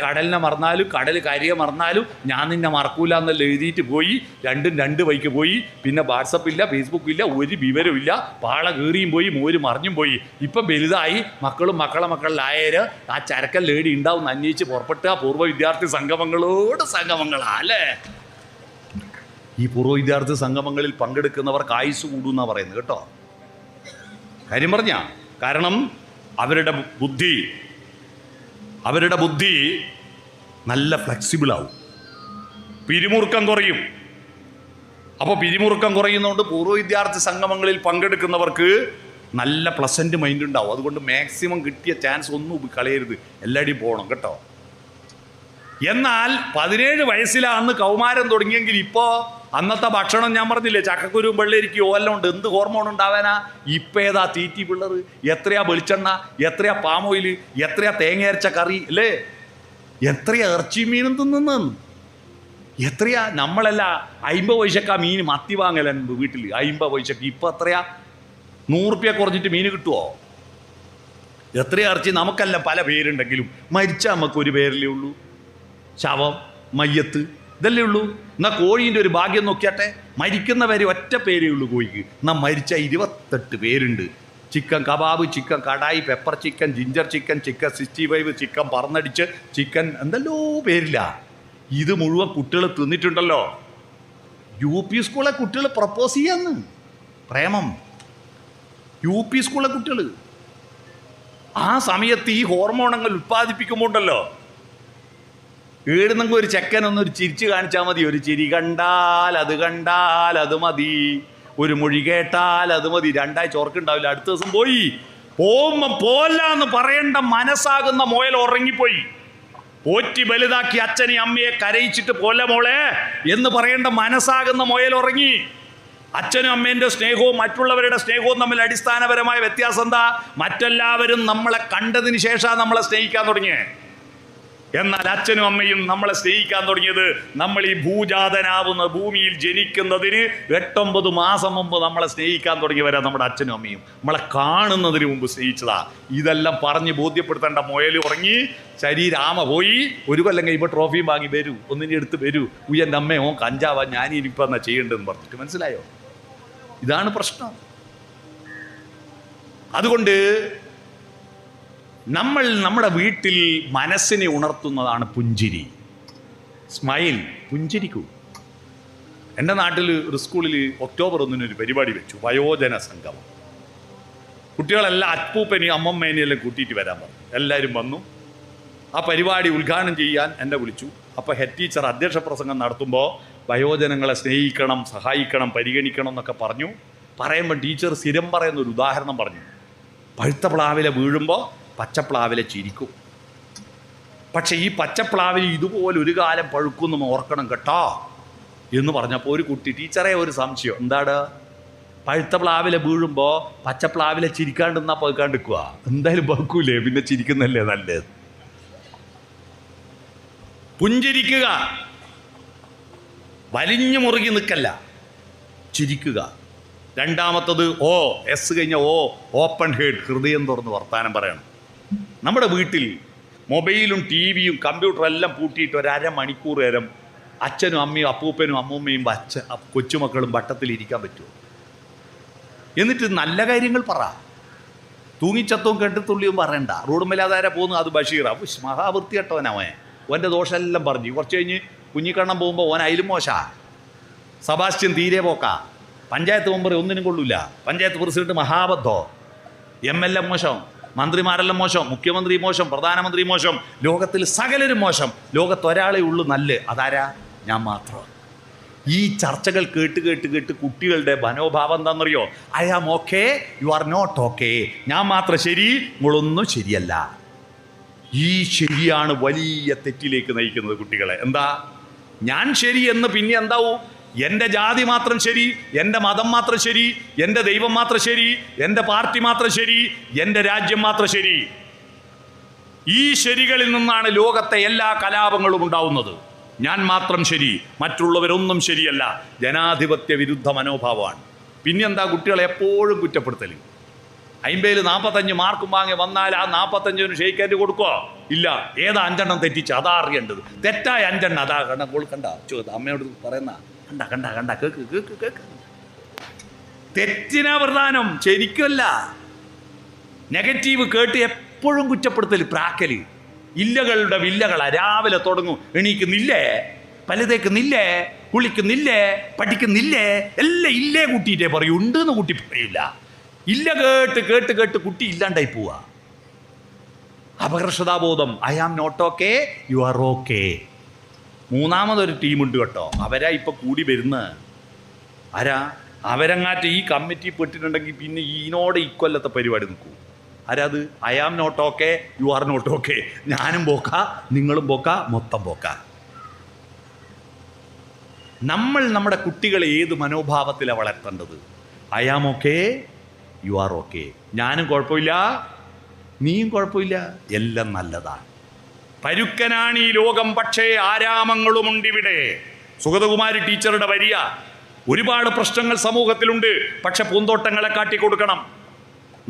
[SPEAKER 1] കടലിനെ മറന്നാലും കടൽ കരയെ മറന്നാലും ഞാൻ നിന്നെ മറക്കൂല എന്നെല്ലാം എഴുതിയിട്ട് പോയി. രണ്ടും 2 വഴിക്ക് പോയി. പിന്നെ വാട്സപ്പില്ല, ഫേസ്ബുക്കില്ല, ഒരു വിവരമില്ല. പാള കീറിയും പോയി, മോര് മറിഞ്ഞും പോയി. ഇപ്പം വലുതായി മക്കളും മക്കളിലായര് ആ ചരക്കൻ ലേഡി ഉണ്ടാവും അന്വേഷിച്ച് പുറപ്പെട്ട പൂർവ്വ വിദ്യാർത്ഥി സംഗമങ്ങളാ അല്ലേ? ഈ പൂർവ്വ വിദ്യാർത്ഥി സംഗമങ്ങളിൽ പങ്കെടുക്കുന്നവർക്ക് ആയുസ് കൂടുന്നാണ് പറയുന്നത് കേട്ടോ. കാര്യം പറഞ്ഞ കാരണം അവരുടെ ബുദ്ധി നല്ല ഫ്ലെക്സിബിളാവും, പിരിമുറുക്കം കുറയും. അപ്പോൾ പിരിമുറുക്കം കുറയുന്നതുകൊണ്ട് പൂർവ്വ വിദ്യാർത്ഥി സംഗമങ്ങളിൽ പങ്കെടുക്കുന്നവർക്ക് നല്ല പ്ലസൻറ്റ് മൈൻഡ് ഉണ്ടാവും. അതുകൊണ്ട് മാക്സിമം കിട്ടിയ ചാൻസ് ഒന്നും കളയരുത്, എല്ലാവരുടെയും പോകണം കേട്ടോ. എന്നാൽ 17 വയസ്സിലാണ് കൗമാരം തുടങ്ങിയെങ്കിൽ ഇപ്പോൾ അന്നത്തെ ഭക്ഷണം ഞാൻ പറഞ്ഞില്ലേ, ചക്കക്കുരുവും വെള്ളരിക്കും ഓല്ലാം ഉണ്ട്. എന്ത് ഹോർമോൺ ഉണ്ടാവാനാ? ഇപ്പം ഏതാ തീറ്റി പിള്ളറ്? എത്രയാ വെളിച്ചെണ്ണ, എത്രയാ പാം ഓയിൽ, എത്രയാ തേങ്ങ അരച്ച കറി അല്ലേ, എത്രയാ ഇറച്ചി മീനും തിന്നുന്നു, എത്രയാ. നമ്മളല്ല 50 പൈസക്കാ മീൻ മത്തി വാങ്ങലുണ്ട് വീട്ടിൽ, 50 പൈസക്ക്. ഇപ്പം എത്രയാ? 100 റുപ്യ കുറഞ്ഞിട്ട് മീൻ കിട്ടുമോ? എത്രയാ ഇറച്ചി? നമുക്കല്ല പല പേരുണ്ടെങ്കിലും മരിച്ച നമുക്ക് ഒരു പേരല്ലേ ഉള്ളൂ, ശവം, മയ്യത്ത്, ഇതല്ലേ ഉള്ളൂ. എന്നാൽ കോഴീൻ്റെ ഒരു ഭാഗ്യം നോക്കിയാട്ടെ, മരിക്കുന്നവരെ ഒറ്റ പേരേ ഉള്ളൂ കോഴിക്ക്. എന്നാൽ മരിച്ച 28 പേരുണ്ട്. Chicken kebab, chicken kadai, pepper chicken, ginger chicken, chicken 65, chicken പറന്നടിച്ച്, ചിക്കൻ എന്തെല്ലോ പേരില്ല. ഇത് മുഴുവൻ കുട്ടികൾ തിന്നിട്ടുണ്ടല്ലോ. UP സ്കൂളിലെ കുട്ടികൾ പ്രപ്പോസ് ചെയ്യാന്ന് പ്രേമം. UP സ്കൂളിലെ കുട്ടികൾ ആ സമയത്ത് ഈ ഹോർമോണങ്ങൾ ഉൽപ്പാദിപ്പിക്കുമ്പോൾ ഉണ്ടല്ലോ, ഏടുന്നെങ്കിൽ ഒരു ചെക്കനൊന്നൊരു ചിരിച്ച് കാണിച്ചാൽ മതി. ഒരു ചിരി കണ്ടാൽ അത് മതി, ഒരു മൊഴി കേട്ടാൽ അത് മതി. 2 ആഴ്ച ഓർക്കുണ്ടാവില്ല. അടുത്ത ദിവസം പോകുമ്പോൾ പോല്ല എന്ന് പറയേണ്ട മനസ്സാകുന്ന മോയൽ ഉറങ്ങിപ്പോയി. പോറ്റി വലുതാക്കി അച്ഛനെ അമ്മയെ കരയിച്ചിട്ട് പോലെ മോളെ എന്ന് പറയേണ്ട മനസ്സാകുന്ന മോയൽ ഉറങ്ങി. അച്ഛനും അമ്മേൻ്റെ സ്നേഹവും മറ്റുള്ളവരുടെ സ്നേഹവും തമ്മിൽ അടിസ്ഥാനപരമായ വ്യത്യാസം എന്താ? മറ്റെല്ലാവരും നമ്മളെ കണ്ടതിന് ശേഷമാണ് നമ്മളെ സ്നേഹിക്കാൻ തുടങ്ങിയത്. എന്നാൽ അച്ഛനും അമ്മയും നമ്മളെ സ്നേഹിക്കാൻ തുടങ്ങിയത് നമ്മൾ ഈ ഭൂജാതനാവുന്ന ഭൂമിയിൽ ജനിക്കുന്നതിന് 8-9 മാസം മുമ്പ് നമ്മളെ സ്നേഹിക്കാൻ തുടങ്ങിയവരാ നമ്മുടെ അച്ഛനും അമ്മയും. നമ്മളെ കാണുന്നതിന് മുമ്പ് സ്നേഹിച്ചതാ. ഇതെല്ലാം പറഞ്ഞ് ബോധ്യപ്പെടുത്തേണ്ട മുയൽ ഉറങ്ങി, ശരീരാമ പോയി. 1 കൊല്ലം കഴിയുമ്പോൾ ട്രോഫിയും വാങ്ങി വരൂ, ഒന്നിനെ എടുത്ത് വരൂ, ഉയ്യൻ്റെ അമ്മയോ കഞ്ചാവാ ഞാനിരിപ്പം എന്നാ ചെയ്യേണ്ടതെന്ന് പറഞ്ഞിട്ട്. മനസ്സിലായോ? ഇതാണ് പ്രശ്നം. അതുകൊണ്ട് നമ്മുടെ വീട്ടിൽ മനസ്സിനെ ഉണർത്തുന്നതാണ് പുഞ്ചിരി, സ്മൈൽ. പുഞ്ചിരിക്കൂ. എൻ്റെ നാട്ടിൽ ഒരു സ്കൂളിൽ ഒക്ടോബർ 1 ഒരു പരിപാടി വെച്ചു, വയോജന സംഗമം. കുട്ടികളെല്ലാം അപ്പൂപ്പനെയും അമ്മമ്മേനെയും എല്ലാം കൂട്ടിയിട്ട് വരാൻ പറഞ്ഞു. എല്ലാവരും വന്നു. ആ പരിപാടി ഉദ്ഘാടനം ചെയ്യാൻ എന്നെ വിളിച്ചു. അപ്പോൾ ഹെഡ് ടീച്ചർ അധ്യക്ഷ പ്രസംഗം നടത്തുമ്പോൾ വയോജനങ്ങളെ സ്നേഹിക്കണം, സഹായിക്കണം, പരിഗണിക്കണം എന്നൊക്കെ പറഞ്ഞു. പറയുമ്പോൾ ടീച്ചർ സ്ഥിരം പറയുന്നൊരു ഉദാഹരണം പറഞ്ഞു. പഴുത്ത പ്ലാവിലെ വീഴുമ്പോൾ പച്ചപ്ലാവിലെ ചിരിക്കും. പക്ഷെ ഈ പച്ചപ്ലാവിൽ ഇതുപോലെ ഒരു കാലം പഴുക്കുമെന്ന് ഓർക്കണം കേട്ടോ എന്ന് പറഞ്ഞപ്പോൾ ഒരു കുട്ടി, ടീച്ചറെ ഒരു സംശയം, എന്താണ്? പഴുത്ത പ്ലാവിലെ വീഴുമ്പോൾ പച്ചപ്ലാവിലെ ചിരിക്കാണ്ടെന്നാ പഴുക്കാണ്ടിരിക്കുക. എന്തായാലും പഴുക്കൂലേ, പിന്നെ ചിരിക്കുന്നല്ലേ നല്ലത്. പുഞ്ചിരിക്കുക, വലിഞ്ഞു മുറുകി നിൽക്കല്ല, ചിരിക്കുക. രണ്ടാമത്തത് എസ് കഴിഞ്ഞ ഓപ്പൺ ഹേഡ്, ഹൃദയം തുറന്ന് വർത്താനം പറയണം. നമ്മുടെ വീട്ടിൽ മൊബൈലും TV-യും കമ്പ്യൂട്ടറും എല്ലാം പൂട്ടിയിട്ട് 1/2 മണിക്കൂർ നേരം അച്ഛനും അമ്മയും അപ്പൂപ്പനും അമ്മൂമ്മയും കൊച്ചുമക്കളും വട്ടത്തിലിരിക്കാൻ പറ്റുമോ? എന്നിട്ട് നല്ല കാര്യങ്ങൾ പറ. തൂങ്ങിച്ചത്തവും കെട്ടിത്തുള്ളിയും പറയണ്ട. റോഡുമ്മലാതാര പോകുന്നു, അത് ബഷീറ മഹാവൃത്തി കേട്ടവനവൻ. ഓൻ്റെ ദോഷമെല്ലാം പറഞ്ഞു. കുറച്ച് കഴിഞ്ഞ് കുഞ്ഞിക്കണ്ണം പോകുമ്പോൾ ഓൻ അതിലും മോശാ. സബാസ്റ്റ്യൻ തീരെ പോക്കാ. പഞ്ചായത്ത് മെമ്പർ ഒന്നിനും കൊള്ളൂല. പഞ്ചായത്ത് പ്രസിഡന്റ് മഹാബദ്ധോ. MLA മോശം, മന്ത്രിമാരെല്ലാം മോശം, മുഖ്യമന്ത്രി മോശം, പ്രധാനമന്ത്രി മോശം, ലോകത്തിൽ സകലരും മോശം. ലോകത്തൊരാളെ ഉള്ളൂ നല്ല. അതാരാ? ഞാൻ മാത്രം. ഈ ചർച്ചകൾ കേട്ട് കേട്ട് കേട്ട് കുട്ടികളുടെ മനോഭാവം എന്താണെന്നറിയോ? I am okay, you are not okay. ഞാൻ മാത്രം ശരി, നിങ്ങളൊന്നും ശരിയല്ല. ഈ ശരിയാണ് വലിയ തെറ്റിലേക്ക് നയിക്കുന്നത് കുട്ടികളെ. എന്താ ഞാൻ ശരി എന്ന് പിന്നെ എന്താവും? എൻ്റെ ജാതി മാത്രം ശരി, എൻ്റെ മതം മാത്രം ശരി, എൻ്റെ ദൈവം മാത്രം ശരി, എൻ്റെ പാർട്ടി മാത്രം ശരി, എൻ്റെ രാജ്യം മാത്രം ശരി. ഈ ശരികളിൽ നിന്നാണ് ലോകത്തെ എല്ലാ കലാപങ്ങളും ഉണ്ടാവുന്നത്. ഞാൻ മാത്രം ശരി, മറ്റുള്ളവരൊന്നും ശരിയല്ല. ജനാധിപത്യ വിരുദ്ധ മനോഭാവമാണ്. പിന്നെന്താ കുട്ടികളെ എപ്പോഴും കുറ്റപ്പെടുത്തൽ. 50 45 മാർക്കും വാങ്ങി വന്നാൽ ആ 45 ഷെയ്ക്കേറ്റ് കൊടുക്കോ? ഇല്ല. ഏതാ 5 തെറ്റിച്ച് അതാ അറിയേണ്ടത്. തെറ്റായ 5 അതാ കണ്ട അമ്മയോട് പറയുന്ന കണ്ട കണ്ട കണ്ട കേക്ക് കേക്ക് കേക്ക്. തെറ്റിനാ പ്രധാനം, ശരിക്കുമല്ല. നെഗറ്റീവ് കേട്ട് എപ്പോഴും കുറ്റപ്പെടുത്തൽ, പ്രാക്കല്. ഇല്ലകളുടെ വില്ലകളാ. രാവിലെ തുടങ്ങും, എണീക്കുന്നില്ലേ, പലതേക്കുന്നില്ലേ, കുളിക്കുന്നില്ലേ, പഠിക്കുന്നില്ലേ, എല്ലാം ഇല്ലേ കൂട്ടിയിട്ടേ പറയൂ, ഉണ്ടെന്ന് കൂട്ടി പറയില്ല. ഇല്ല കേട്ട് കേട്ട് കേട്ട് കുട്ടി ഇല്ലാണ്ടായി പോവാ. അപകർഷതാബോധം. I am not okay, you are okay. മൂന്നാമതൊരു ടീമുണ്ട് കേട്ടോ, അവരാ ഇപ്പൊ കൂടി വരുന്ന. ആരാ? അവരങ്ങാറ്റ് ഈ കമ്മിറ്റി പെട്ടിട്ടുണ്ടെങ്കിൽ പിന്നെ ഈനോട് ഇക്കൊല്ലത്തെ പരിപാടി നിൽക്കൂ. ആരാത്? I am not okay, you are not okay. ഞാനും പോക്ക, നിങ്ങളും പോക്ക, മൊത്തം പോക്ക. നമ്മൾ നമ്മുടെ കുട്ടികളെ ഏത് മനോഭാവത്തിലാണ് വളർത്തേണ്ടത്? I am okay, you are okay. ഞാനും കുഴപ്പമില്ല, നീയും കുഴപ്പമില്ല, എല്ലാം നല്ലതാണ്. പരുക്കനാണ് ഈ ലോകം, പക്ഷേ ആരാമങ്ങളുമുണ്ടിവിടെ. സുഗതകുമാരി ടീച്ചറുടെ വരിക. ഒരുപാട് പ്രശ്നങ്ങൾ സമൂഹത്തിലുണ്ട്, പക്ഷെ പൂന്തോട്ടങ്ങളെ കാട്ടിക്കൊടുക്കണം.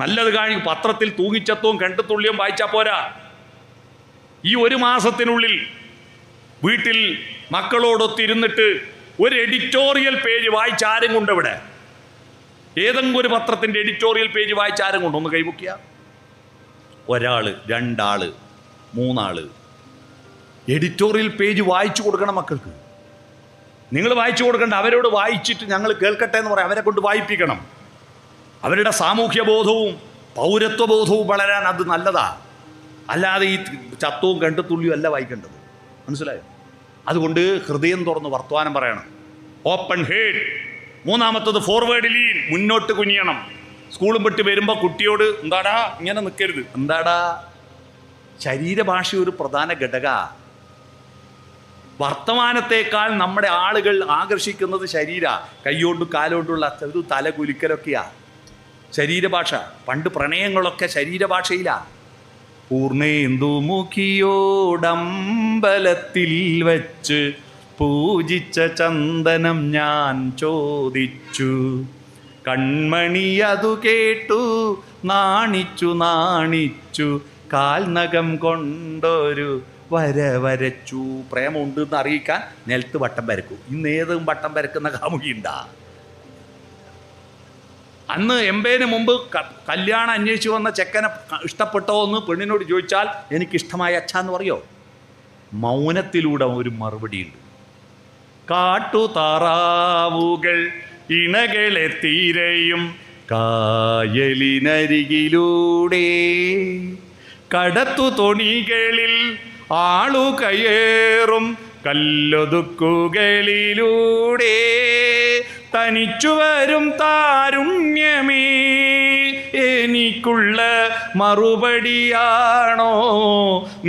[SPEAKER 1] നല്ലത് കാണി പത്രത്തിൽ തൂങ്ങിച്ചത്തവും കണ്ടുതുള്ളിയും വായിച്ചാൽ പോരാ. ഈ 1 മാസത്തിനുള്ളിൽ വീട്ടിൽ മക്കളോടൊത്തിരുന്നിട്ട് ഒരു എഡിറ്റോറിയൽ പേജ് വായിച്ചാരും കൊണ്ട് ഇവിടെ ഏതെങ്കിലും ഒരു പത്രത്തിൻ്റെ എഡിറ്റോറിയൽ പേജ് വായിച്ചാരും കൊണ്ട് ഒന്ന് കൈമുക്കിയ ഒരാള്, 2 ആള്, 3 ആള് എഡിറ്റോറിയൽ പേജ് വായിച്ചു കൊടുക്കണം മക്കൾക്ക്. നിങ്ങൾ വായിച്ചു കൊടുക്കണ്ട, അവരോട് വായിച്ചിട്ട് ഞങ്ങൾ കേൾക്കട്ടെ എന്ന് പറയാം. അവരെ കൊണ്ട് വായിപ്പിക്കണം. അവരുടെ സാമൂഹ്യ ബോധവും പൗരത്വ ബോധവും വളരാൻ അത് നല്ലതാ. അല്ലാതെ ഈ ചത്തവും കണ്ടുതുള്ളിയും അല്ല വായിക്കേണ്ടത്. മനസ്സിലായോ? അതുകൊണ്ട് ഹൃദയം തുറന്ന് വർത്തമാനം പറയണം. Open herd. മൂന്നാമത്തത് ഫോർവേഡ് ലീൻ, മുന്നോട്ട് കുനിയണം. സ്കൂളും വിട്ട് വരുമ്പോൾ കുട്ടിയോട് എന്താടാ ഇങ്ങനെ നിൽക്കരുത്. എന്താടാ? ശരീരഭാഷ ഒരു പ്രധാന ഘടക. വർത്തമാനത്തേക്കാൾ നമ്മുടെ ആളുകൾ ആകർഷിക്കുന്നത് ശരീര, കൈയോണ്ടും കാലോണ്ടുള്ള ഒരു തല കുലുക്കലൊക്കെയാ ശരീരഭാഷ. പണ്ട് പ്രണയങ്ങളൊക്കെ ശരീരഭാഷയിലാ. പൂർണ്ണേന്ദുമുഖിയോടമ്പലത്തിൽ വച്ച് പൂജിച്ച ചന്ദനം ഞാൻ ചോദിച്ചു, കൺമണി അതു കേട്ടു നാണിച്ചു നാണിച്ചു, കാൽനകം കൊണ്ടൊരു വര വരച്ചു. പ്രേമമുണ്ട് എന്ന് അറിയിക്കാൻ നിലത്ത് വട്ടം വരക്കും. ഇന്ന് ഏതും വട്ടം വരക്കുന്ന കാമുകിയുണ്ടാ? അന്ന് 80 മുമ്പ് കല്യാണം അന്വേഷിച്ച് വന്ന ചെക്കനെ ഇഷ്ടപ്പെട്ടോ എന്ന് പെണ്ണിനോട് ചോദിച്ചാൽ എനിക്കിഷ്ടമായ അച്ഛാന്ന് പറയോ? മൗനത്തിലൂടെ ഒരു മറുപടിയുണ്ട്. കാട്ടുതാറാവുകൾ ഇണകളെ തീരയും കായലിനരികിലൂടെ, കടത്തു തോണികളിൽ ആളു കയറും കല്ലൊതുക്കുകളിലൂടെ, തനിച്ചു വരും താരുണ്യമേ എനിക്കുള്ള മറുപടിയാണോ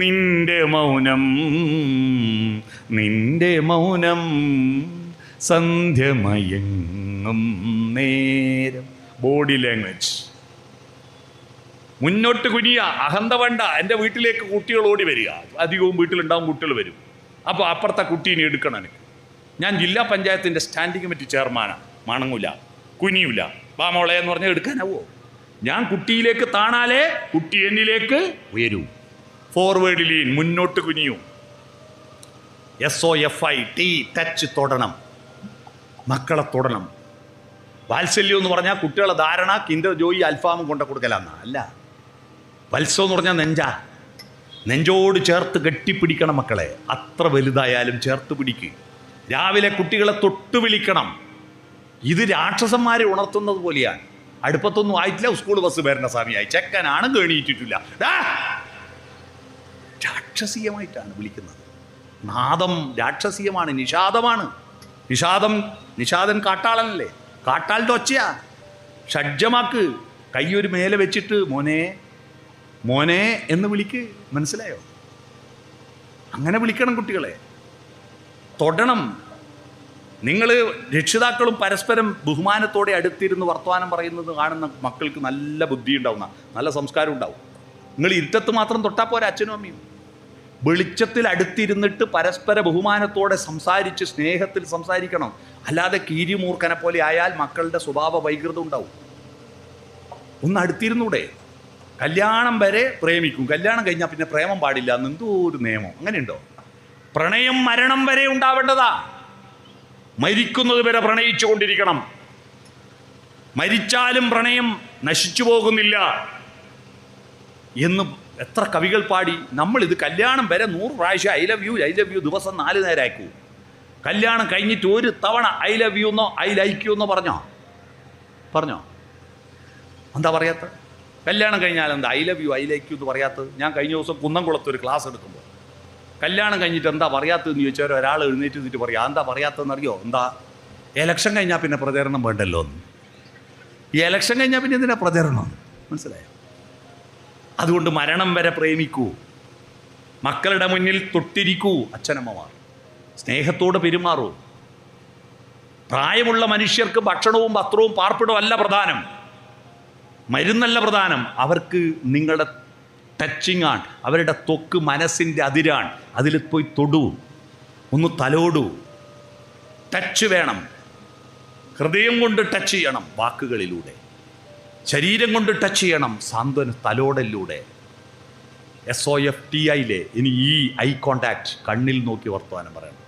[SPEAKER 1] നിന്റെ മൗനം, നിന്റെ മൗനം സന്ധ്യമയങ്ങും നേരം. Body language. മുന്നോട്ട് കുനിയ, അഹന്ത വേണ്ട. എൻ്റെ വീട്ടിലേക്ക് കുട്ടികൾ ഓടി വരിക. അധികവും വീട്ടിലുണ്ടാവും, കുട്ടികൾ വരും. അപ്പോൾ അപ്പുറത്തെ കുട്ടീനെ എടുക്കണം എനിക്ക്. ഞാൻ ജില്ലാ പഞ്ചായത്തിൻ്റെ സ്റ്റാൻഡിംഗ് കമ്മിറ്റി ചെയർമാനാണ്. മണങ്ങൂല, കുനിയൂല. വാമോളെ എന്ന് പറഞ്ഞാൽ എടുക്കാനാവോ? ഞാൻ കുട്ടിയിലേക്ക് താണാലേ കുട്ടി എന്നിലേക്ക് ഉയരൂ. ഫോർവേഡ് ലീൻ, മുന്നോട്ട് കുനിയൂ. SOFIT, touch, തൊടണം. മക്കളെ തൊടണം. വാത്സല്യം എന്ന് പറഞ്ഞാൽ കുട്ടികളെ ധാരണ കിൻഡർ ജോയി അൽഫാമും കൊണ്ട കൊടുക്കലാന്ന അല്ല. വത്സം എന്ന് പറഞ്ഞാൽ നെഞ്ചാ. നെഞ്ചോട് ചേർത്ത് കെട്ടിപ്പിടിക്കണം മക്കളെ. അത്ര വലുതായാലും ചേർത്ത് പിടിക്കുക. രാവിലെ കുട്ടികളെ തൊട്ട് വിളിക്കണം. ഇത് രാക്ഷസന്മാരെ ഉണർത്തുന്നത് പോലെയാണ്. അടുപ്പത്തൊന്നും ആയിട്ടില്ല, സ്കൂൾ ബസ് വരുന്ന സമയമായി, ചെക്കനാണ് കേണിയിട്ടിട്ടില്ല, രാക്ഷസീയമായിട്ടാണ് വിളിക്കുന്നത്. നാദം രാക്ഷസീയമാണ്, നിഷാദമാണ്. നിഷാദൻ കാട്ടാളനല്ലേ? കാട്ടാളിൻ്റെ ഒച്ചയാ. ഷഡ്ജമാക്ക്. കൈയൊരു മേലെ വെച്ചിട്ട് മോനെ മോനെ എന്ന് വിളിക്ക്. മനസ്സിലായോ? അങ്ങനെ വിളിക്കണം കുട്ടികളെ, തൊടണം. നിങ്ങൾ രക്ഷിതാക്കളും പരസ്പരം ബഹുമാനത്തോടെ അടുത്തിരുന്ന് വർത്തമാനം പറയുന്നത് കാണുന്ന മക്കൾക്ക് നല്ല ബുദ്ധി ഉണ്ടാവുന്ന, നല്ല സംസ്കാരം ഉണ്ടാവും. നിങ്ങൾ ഇരുട്ടത്ത് മാത്രം തൊട്ടാൽ പോരാ. അച്ഛനും അമ്മയും വെളിച്ചത്തിൽ അടുത്തിരുന്നിട്ട് പരസ്പര ബഹുമാനത്തോടെ സംസാരിച്ച് സ്നേഹത്തിൽ സംസാരിക്കണം. അല്ലാതെ കീരിമൂർഖനെ പോലെ ആയാൽ മക്കളുടെ സ്വഭാവ വൈകൃതം ഉണ്ടാവും. ഒന്ന് അടുത്തിരുന്നൂടെ? കല്യാണം വരെ പ്രേമിക്കും, കല്യാണം കഴിഞ്ഞാൽ പിന്നെ പ്രേമം പാടില്ല എന്ന് എന്തോ ഒരു നിയമം. അങ്ങനെയുണ്ടോ? പ്രണയം മരണം വരെ ഉണ്ടാവേണ്ടതാ. മരിക്കുന്നത് വരെ പ്രണയിച്ചു കൊണ്ടിരിക്കണം. മരിച്ചാലും പ്രണയം നശിച്ചു പോകുന്നില്ല എന്ന് എത്ര കവികൾ പാടി. നമ്മളിത് കല്യാണം വരെ 100 പ്രാവശ്യം ഐ ലവ് യു ദിവസം 4 നേരം അയക്കൂ. കല്യാണം കഴിഞ്ഞിട്ട് ഒരു തവണ ഐ ലവ് യു എന്നോ ഐ ലൈക്ക് യു എന്നോ പറഞ്ഞോ? എന്താ പറയാത്ത? കല്യാണം കഴിഞ്ഞാൽ എന്താ I love you I like you എന്ന് പറയാത്തത്? ഞാൻ കഴിഞ്ഞ ദിവസം കുന്നംകുളത്ത് ഒരു ക്ലാസ് എടുക്കുമ്പോൾ കല്യാണം കഴിഞ്ഞിട്ട് എന്താ പറയാത്തതെന്ന് ചോദിച്ചാൽ ഒരാൾ എഴുന്നേറ്റ് നിന്നിട്ട് പറയാം, എന്താ പറയാത്തതെന്ന് അറിയോ? എന്താ, എലക്ഷൻ കഴിഞ്ഞാൽ പിന്നെ പ്രചരണം വേണ്ടല്ലോ എന്ന്. ഈ എലക്ഷൻ കഴിഞ്ഞാൽ പിന്നെ എന്തിനാ പ്രചരണം? മനസ്സിലായോ? അതുകൊണ്ട് മരണം വരെ പ്രേമിക്കൂ, മക്കളുടെ മുന്നിൽ തൊട്ടിരിക്കൂ. അച്ഛനമ്മമാർ സ്നേഹത്തോട് പെരുമാറൂ. പ്രായമുള്ള മനുഷ്യർക്ക് ഭക്ഷണവും വസ്ത്രവും പാർപ്പിടവും അല്ല പ്രധാനം, മരുന്നല്ല പ്രധാനം. അവർക്ക് നിങ്ങളുടെ ടച്ചിങ് ആണ്. അവരുടെ ത്വക്ക് മനസ്സിൻ്റെ അതിരാണ്. അതിൽ പോയി തൊടൂ, ഒന്ന് തലോടൂ. ടച്ച് വേണം. ഹൃദയം കൊണ്ട് ടച്ച് ചെയ്യണം, വാക്കുകളിലൂടെ. ശരീരം കൊണ്ട് ടച്ച് ചെയ്യണം, സാന്ത്വന തലോടലിലൂടെ. SOFTIയിലെ ഇനി ഈ ഐ കോണ്ടാക്ട്, കണ്ണിൽ നോക്കി വർത്തമാനം പറയണം.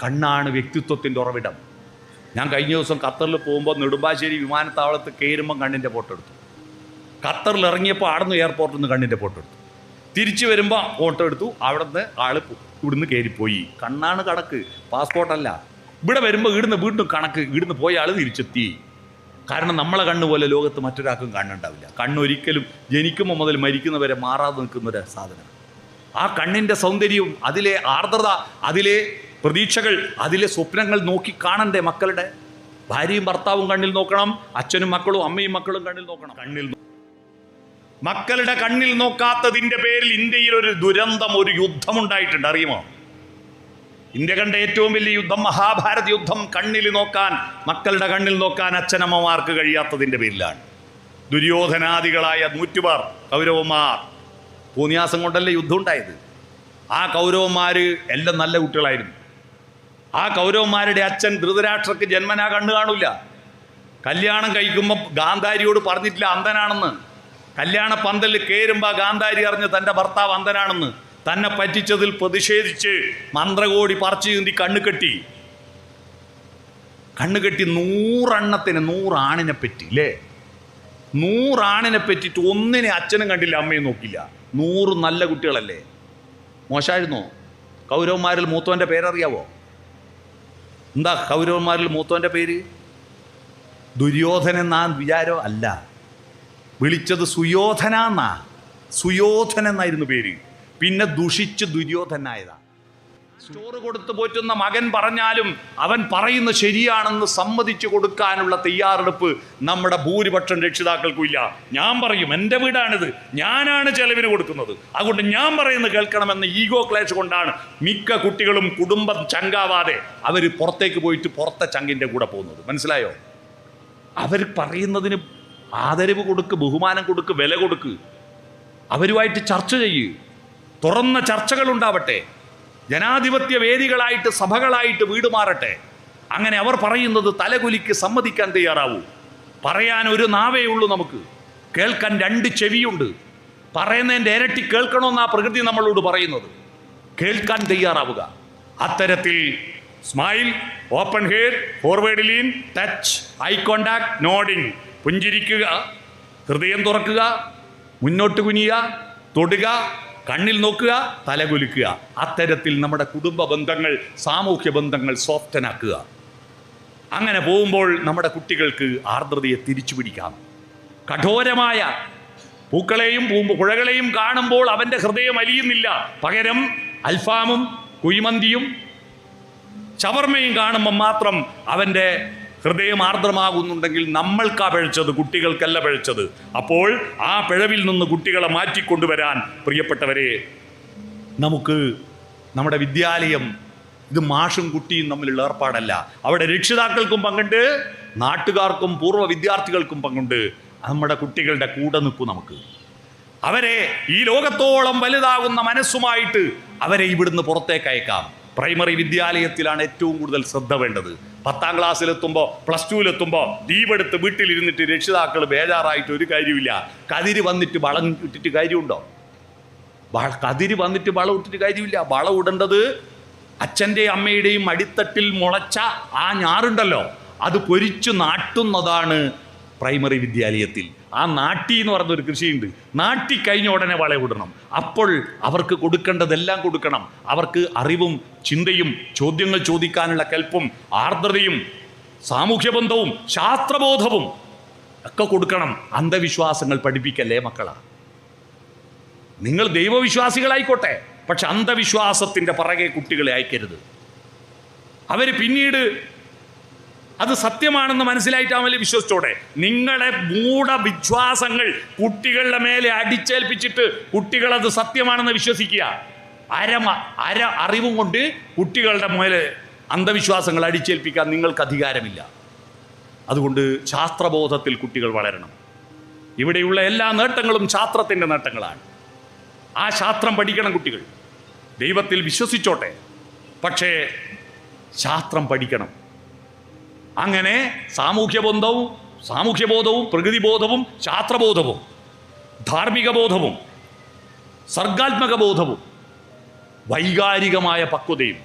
[SPEAKER 1] കണ്ണാണ് വ്യക്തിത്വത്തിൻ്റെ ഉറവിടം. ഞാൻ കഴിഞ്ഞ ദിവസം ഖത്തറിൽ പോകുമ്പോൾ നെടുമ്പാശ്ശേരി വിമാനത്താവളത്ത് കയറുമ്പം കണ്ണിൻ്റെ ഫോട്ടോ എടുത്തു. ഖത്തറിൽ ഇറങ്ങിയപ്പോൾ അവിടുന്ന് എയർപോർട്ടിൽ നിന്ന് കണ്ണിൻ്റെ ഫോട്ടോ എടുത്തു. തിരിച്ചു വരുമ്പോൾ ഫോട്ടോ എടുത്തു. അവിടുന്ന് ആൾ ഇവിടുന്ന് കയറിപ്പോയി. കണ്ണാണ് കണക്ക്, പാസ്പോർട്ടല്ല. ഇവിടെ വരുമ്പോൾ ഇവിടുന്ന് വീണ്ടും കണക്ക്. ഇവിടുന്ന് പോയ ആൾ തിരിച്ചെത്തി. കാരണം നമ്മളെ കണ്ണ് പോലെ ലോകത്ത് മറ്റൊരാൾക്കും കണ്ണുണ്ടാവില്ല. കണ്ണൊരിക്കലും ജനിക്കുമ്പോൾ മുതൽ മരിക്കുന്നവരെ മാറാതെ നിൽക്കുന്നൊരു സാധനം. ആ കണ്ണിൻ്റെ സൗന്ദര്യവും അതിലെ ആർദ്രത, അതിലെ പ്രതീക്ഷകൾ, അതിലെ സ്വപ്നങ്ങൾ നോക്കി കാണണ്ടേ മക്കളുടെ? ഭാര്യയും ഭർത്താവും കണ്ണിൽ നോക്കണം, അച്ഛനും മക്കളും അമ്മയും മക്കളും കണ്ണിൽ നോക്കണം. മക്കളുടെ കണ്ണിൽ നോക്കാത്തതിൻ്റെ പേരിൽ ഇന്ത്യയിൽ ഒരു ദുരന്തം, ഒരു യുദ്ധമുണ്ടായിട്ടുണ്ട്. അറിയുമോ? ഇന്ത്യ കണ്ട ഏറ്റവും വലിയ യുദ്ധം, മഹാഭാരത യുദ്ധം, കണ്ണിൽ നോക്കാൻ, മക്കളുടെ കണ്ണിൽ നോക്കാൻ അച്ഛനമ്മമാർക്ക് കഴിയാത്തതിൻ്റെ പേരിലാണ്. ദുര്യോധനാദികളായ 100 പേർ കൗരവന്മാർ, പൂന്യാസം കൊണ്ടല്ലേ യുദ്ധം ഉണ്ടായത്. ആ കൗരവന്മാർ എല്ലാം നല്ല കുട്ടികളായിരുന്നു. ആ കൗരവന്മാരുടെ അച്ഛൻ ധൃതരാഷ്ട്രക്ക് ജന്മനാ കണ്ണു കാണില്ല. കല്യാണം കഴിക്കുമ്പോൾ ഗാന്ധാരിയോട് പറഞ്ഞിട്ടില്ല അന്ധനാണെന്ന്. കല്യാണ പന്തലിൽ കയറുമ്പോൾ ഗാന്ധാരി അറിഞ്ഞ് തൻ്റെ ഭർത്താവ് അന്ധനാണെന്ന്. തന്നെ പറ്റിച്ചതിൽ പ്രതിഷേധിച്ച് മന്ത്രകോടി പറിച്ചു ചീന്തി കണ്ണുകെട്ടി 100 എണ്ണത്തിന് 100 ആണിനെ പറ്റി അല്ലേ? 100 ആണിനെ പറ്റിയിട്ട് ഒന്നിനെ അച്ഛനും കണ്ടില്ല, അമ്മയും നോക്കില്ല. 100 നല്ല കുട്ടികളല്ലേ? മോശമായിരുന്നോ? കൗരവന്മാരിൽ മൂത്തവൻ്റെ പേരറിയാവോ? എന്താ കൗരവന്മാരിൽ മൂത്തവൻ്റെ പേര്? ദുര്യോധനൻ എന്നാ വിചാരോ? അല്ല, വിളിച്ചത് സുയോധന എന്നായിരുന്നു പേര്. പിന്നെ ദുഷിച്ച് ദുര്യോധനായതാ. ചോറ് കൊടുത്ത് പോറ്റുന്ന മകൻ പറഞ്ഞാലും അവൻ പറയുന്ന ശരിയാണെന്ന് സമ്മതിച്ചു കൊടുക്കാനുള്ള തയ്യാറെടുപ്പ് നമ്മുടെ ഭൂരിപക്ഷം രക്ഷിതാക്കൾക്കും ഇല്ല. ഞാൻ പറയും, എൻ്റെ വീടാണിത്, ഞാനാണ് ചെലവിന് കൊടുക്കുന്നത്, അതുകൊണ്ട് ഞാൻ പറയുന്നത് കേൾക്കണമെന്ന ഈഗോ ക്ലേഷ് കൊണ്ടാണ് മിക്ക കുട്ടികളും കുടുംബം ചങ്കാവാതെ അവർ പുറത്തേക്ക് പോയിട്ട് പുറത്തെ ചങ്കിൻ്റെ കൂടെ പോകുന്നത്. മനസ്സിലായോ? അവർ പറയുന്നതിന് ആദരവ് കൊടുക്ക്, ബഹുമാനം കൊടുക്ക്, വില കൊടുക്ക്. അവരുമായിട്ട് ചർച്ച ചെയ്യ്, തുറന്ന ചർച്ചകൾ ഉണ്ടാവട്ടെ. ജനാധിപത്യ വേദികളായിട്ട്, സഭകളായിട്ട് വീട് മാറട്ടെ. അങ്ങനെ അവർ പറയുന്നത് തലകുലിക്ക് സമ്മതിക്കാൻ തയ്യാറാവൂ. പറയാൻ ഒരു നാവേ ഉള്ളൂ നമുക്ക്, കേൾക്കാൻ 2 ചെവിയുണ്ട്. പറയുന്നതിൻ്റെ ഇരട്ടി കേൾക്കണമെന്നാ പ്രകൃതി നമ്മളോട് പറയുന്നത്. കേൾക്കാൻ തയ്യാറാവുക. അത്തരത്തിൽ smile, open hair, forward lean, touch, eye contact, nodding, പുഞ്ചിരിക്കുക, ഹൃദയം തുറക്കുക, മുന്നോട്ട് കുനിയുക, തൊടുക, കണ്ണിൽ നോക്കുക, തലകുലുക്കുക. അത്തരത്തിൽ നമ്മുടെ കുടുംബ ബന്ധങ്ങൾ, സാമൂഹ്യ ബന്ധങ്ങൾ സോഫ്റ്റനാക്കുക. അങ്ങനെ പോകുമ്പോൾ നമ്മുടെ കുട്ടികൾക്ക് ആർദ്രതയെ തിരിച്ചു പിടിക്കാം. കഠോരമായ പൂക്കളെയും പുഴകളെയും കാണുമ്പോൾ അവൻ്റെ ഹൃദയം അലിയുന്നില്ല. പകരം അൽഫാമും കുഴിമന്തിയും ഷവർമയും കാണുമ്പോൾ മാത്രം അവൻ്റെ ഹൃദയം ആർദ്രമാകുന്നുണ്ടെങ്കിൽ നമ്മൾക്കാ പിഴച്ചത്, കുട്ടികൾക്കല്ല പിഴച്ചത്. അപ്പോൾ ആ പിഴവിൽ നിന്ന് കുട്ടികളെ മാറ്റിക്കൊണ്ടുവരാൻ പ്രിയപ്പെട്ടവരെ, നമുക്ക് നമ്മുടെ വിദ്യാലയം ഇത് മാഷും കുട്ടിയും തമ്മിലുള്ള ഏർപ്പാടല്ല. അവിടെ രക്ഷിതാക്കൾക്കും പങ്കുണ്ട്, നാട്ടുകാർക്കും പൂർവ്വ വിദ്യാർത്ഥികൾക്കും പങ്കുണ്ട്. നമ്മുടെ കുട്ടികളുടെ കൂടെ നിൽക്കും. നമുക്ക് അവരെ ഈ ലോകത്തോളം വലുതാകുന്ന മനസ്സുമായിട്ട് അവരെ ഇവിടുന്ന് പുറത്തേക്ക് അയക്കാം. പ്രൈമറി വിദ്യാലയത്തിലാണ് ഏറ്റവും കൂടുതൽ ശ്രദ്ധ വേണ്ടത്. 10ാം ക്ലാസ്സിലെത്തുമ്പോൾ, പ്ലസ് 2-ലെത്തുമ്പോൾ ലീവെടുത്ത് വീട്ടിലിരുന്നിട്ട് രക്ഷിതാക്കൾ ബേജാറായിട്ട് ഒരു കാര്യമില്ല. കതിര് വന്നിട്ട് വളം ഇട്ടിട്ട് കാര്യമുണ്ടോ? കതിര് വന്നിട്ട് വളം ഇട്ടിട്ട് കാര്യമില്ല. വളം ഇടേണ്ടത് അച്ഛൻ്റെയും അമ്മയുടെയും അടിത്തട്ടിൽ മുളച്ച ആ ഞാറുണ്ടല്ലോ, അത് പൊരിച്ചു നാട്ടുന്നതാണ് പ്രൈമറി വിദ്യാലയത്തിൽ. ആ നാട്ടി എന്ന് പറയുന്നൊരു കൃഷിയുണ്ട്. നാട്ടി കഴിഞ്ഞ ഉടനെ വളവിടണം. അപ്പോൾ അവർക്ക് കൊടുക്കേണ്ടതെല്ലാം കൊടുക്കണം. അവർക്ക് അറിവും ചിന്തയും ചോദ്യങ്ങൾ ചോദിക്കാനുള്ള കെൽപ്പും ആർദ്രതയും സാമൂഹ്യബന്ധവും ശാസ്ത്രബോധവും ഒക്കെ കൊടുക്കണം. അന്ധവിശ്വാസങ്ങൾ പഠിപ്പിക്കല്ലേ മക്കളാ. നിങ്ങൾ ദൈവവിശ്വാസികളായിക്കോട്ടെ, പക്ഷെ അന്ധവിശ്വാസത്തിൻ്റെ പിറകെ കുട്ടികളെ അയക്കരുത്. അവർ പിന്നീട് അത് സത്യമാണെന്ന് മനസ്സിലായിട്ടാമല്ലേ വിശ്വസിച്ചോടെ. നിങ്ങളെ മൂഢവിശ്വാസങ്ങൾ കുട്ടികളുടെ മേലെ അടിച്ചേൽപ്പിച്ചിട്ട് കുട്ടികളത് സത്യമാണെന്ന് വിശ്വസിക്കുക. അര അറിവും കൊണ്ട് കുട്ടികളുടെ മേലെ അന്ധവിശ്വാസങ്ങൾ അടിച്ചേൽപ്പിക്കാൻ നിങ്ങൾക്ക് അധികാരമില്ല. അതുകൊണ്ട് ശാസ്ത്രബോധത്തിൽ കുട്ടികൾ വളരണം. ഇവിടെയുള്ള എല്ലാ നേട്ടങ്ങളും ശാസ്ത്രത്തിൻ്റെ നേട്ടങ്ങളാണ്. ആ ശാസ്ത്രം പഠിക്കണം കുട്ടികൾ. ദൈവത്തിൽ വിശ്വസിച്ചോട്ടെ, പക്ഷേ ശാസ്ത്രം പഠിക്കണം. അങ്ങനെ സാമൂഹ്യബോധവും പ്രകൃതിബോധവും ശാസ്ത്രബോധവും ധാർമ്മിക ബോധവും സർഗാത്മക ബോധവും വൈകാരികമായ പക്വതയും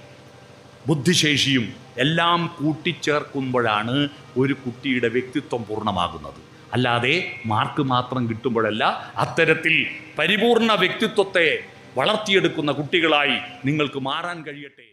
[SPEAKER 1] ബുദ്ധിശേഷിയും എല്ലാം കൂട്ടിച്ചേർക്കുമ്പോഴാണ് ഒരു കുട്ടിയുടെ വ്യക്തിത്വം പൂർണ്ണമാകുന്നത്. അല്ലാതെ മാർക്ക് മാത്രം കിട്ടുമ്പോഴല്ല. അത്തരത്തിൽ പരിപൂർണ വ്യക്തിത്വത്തെ വളർത്തിയെടുക്കുന്ന കുട്ടികളായി നിങ്ങൾക്ക് മാറാൻ കഴിയട്ടെ.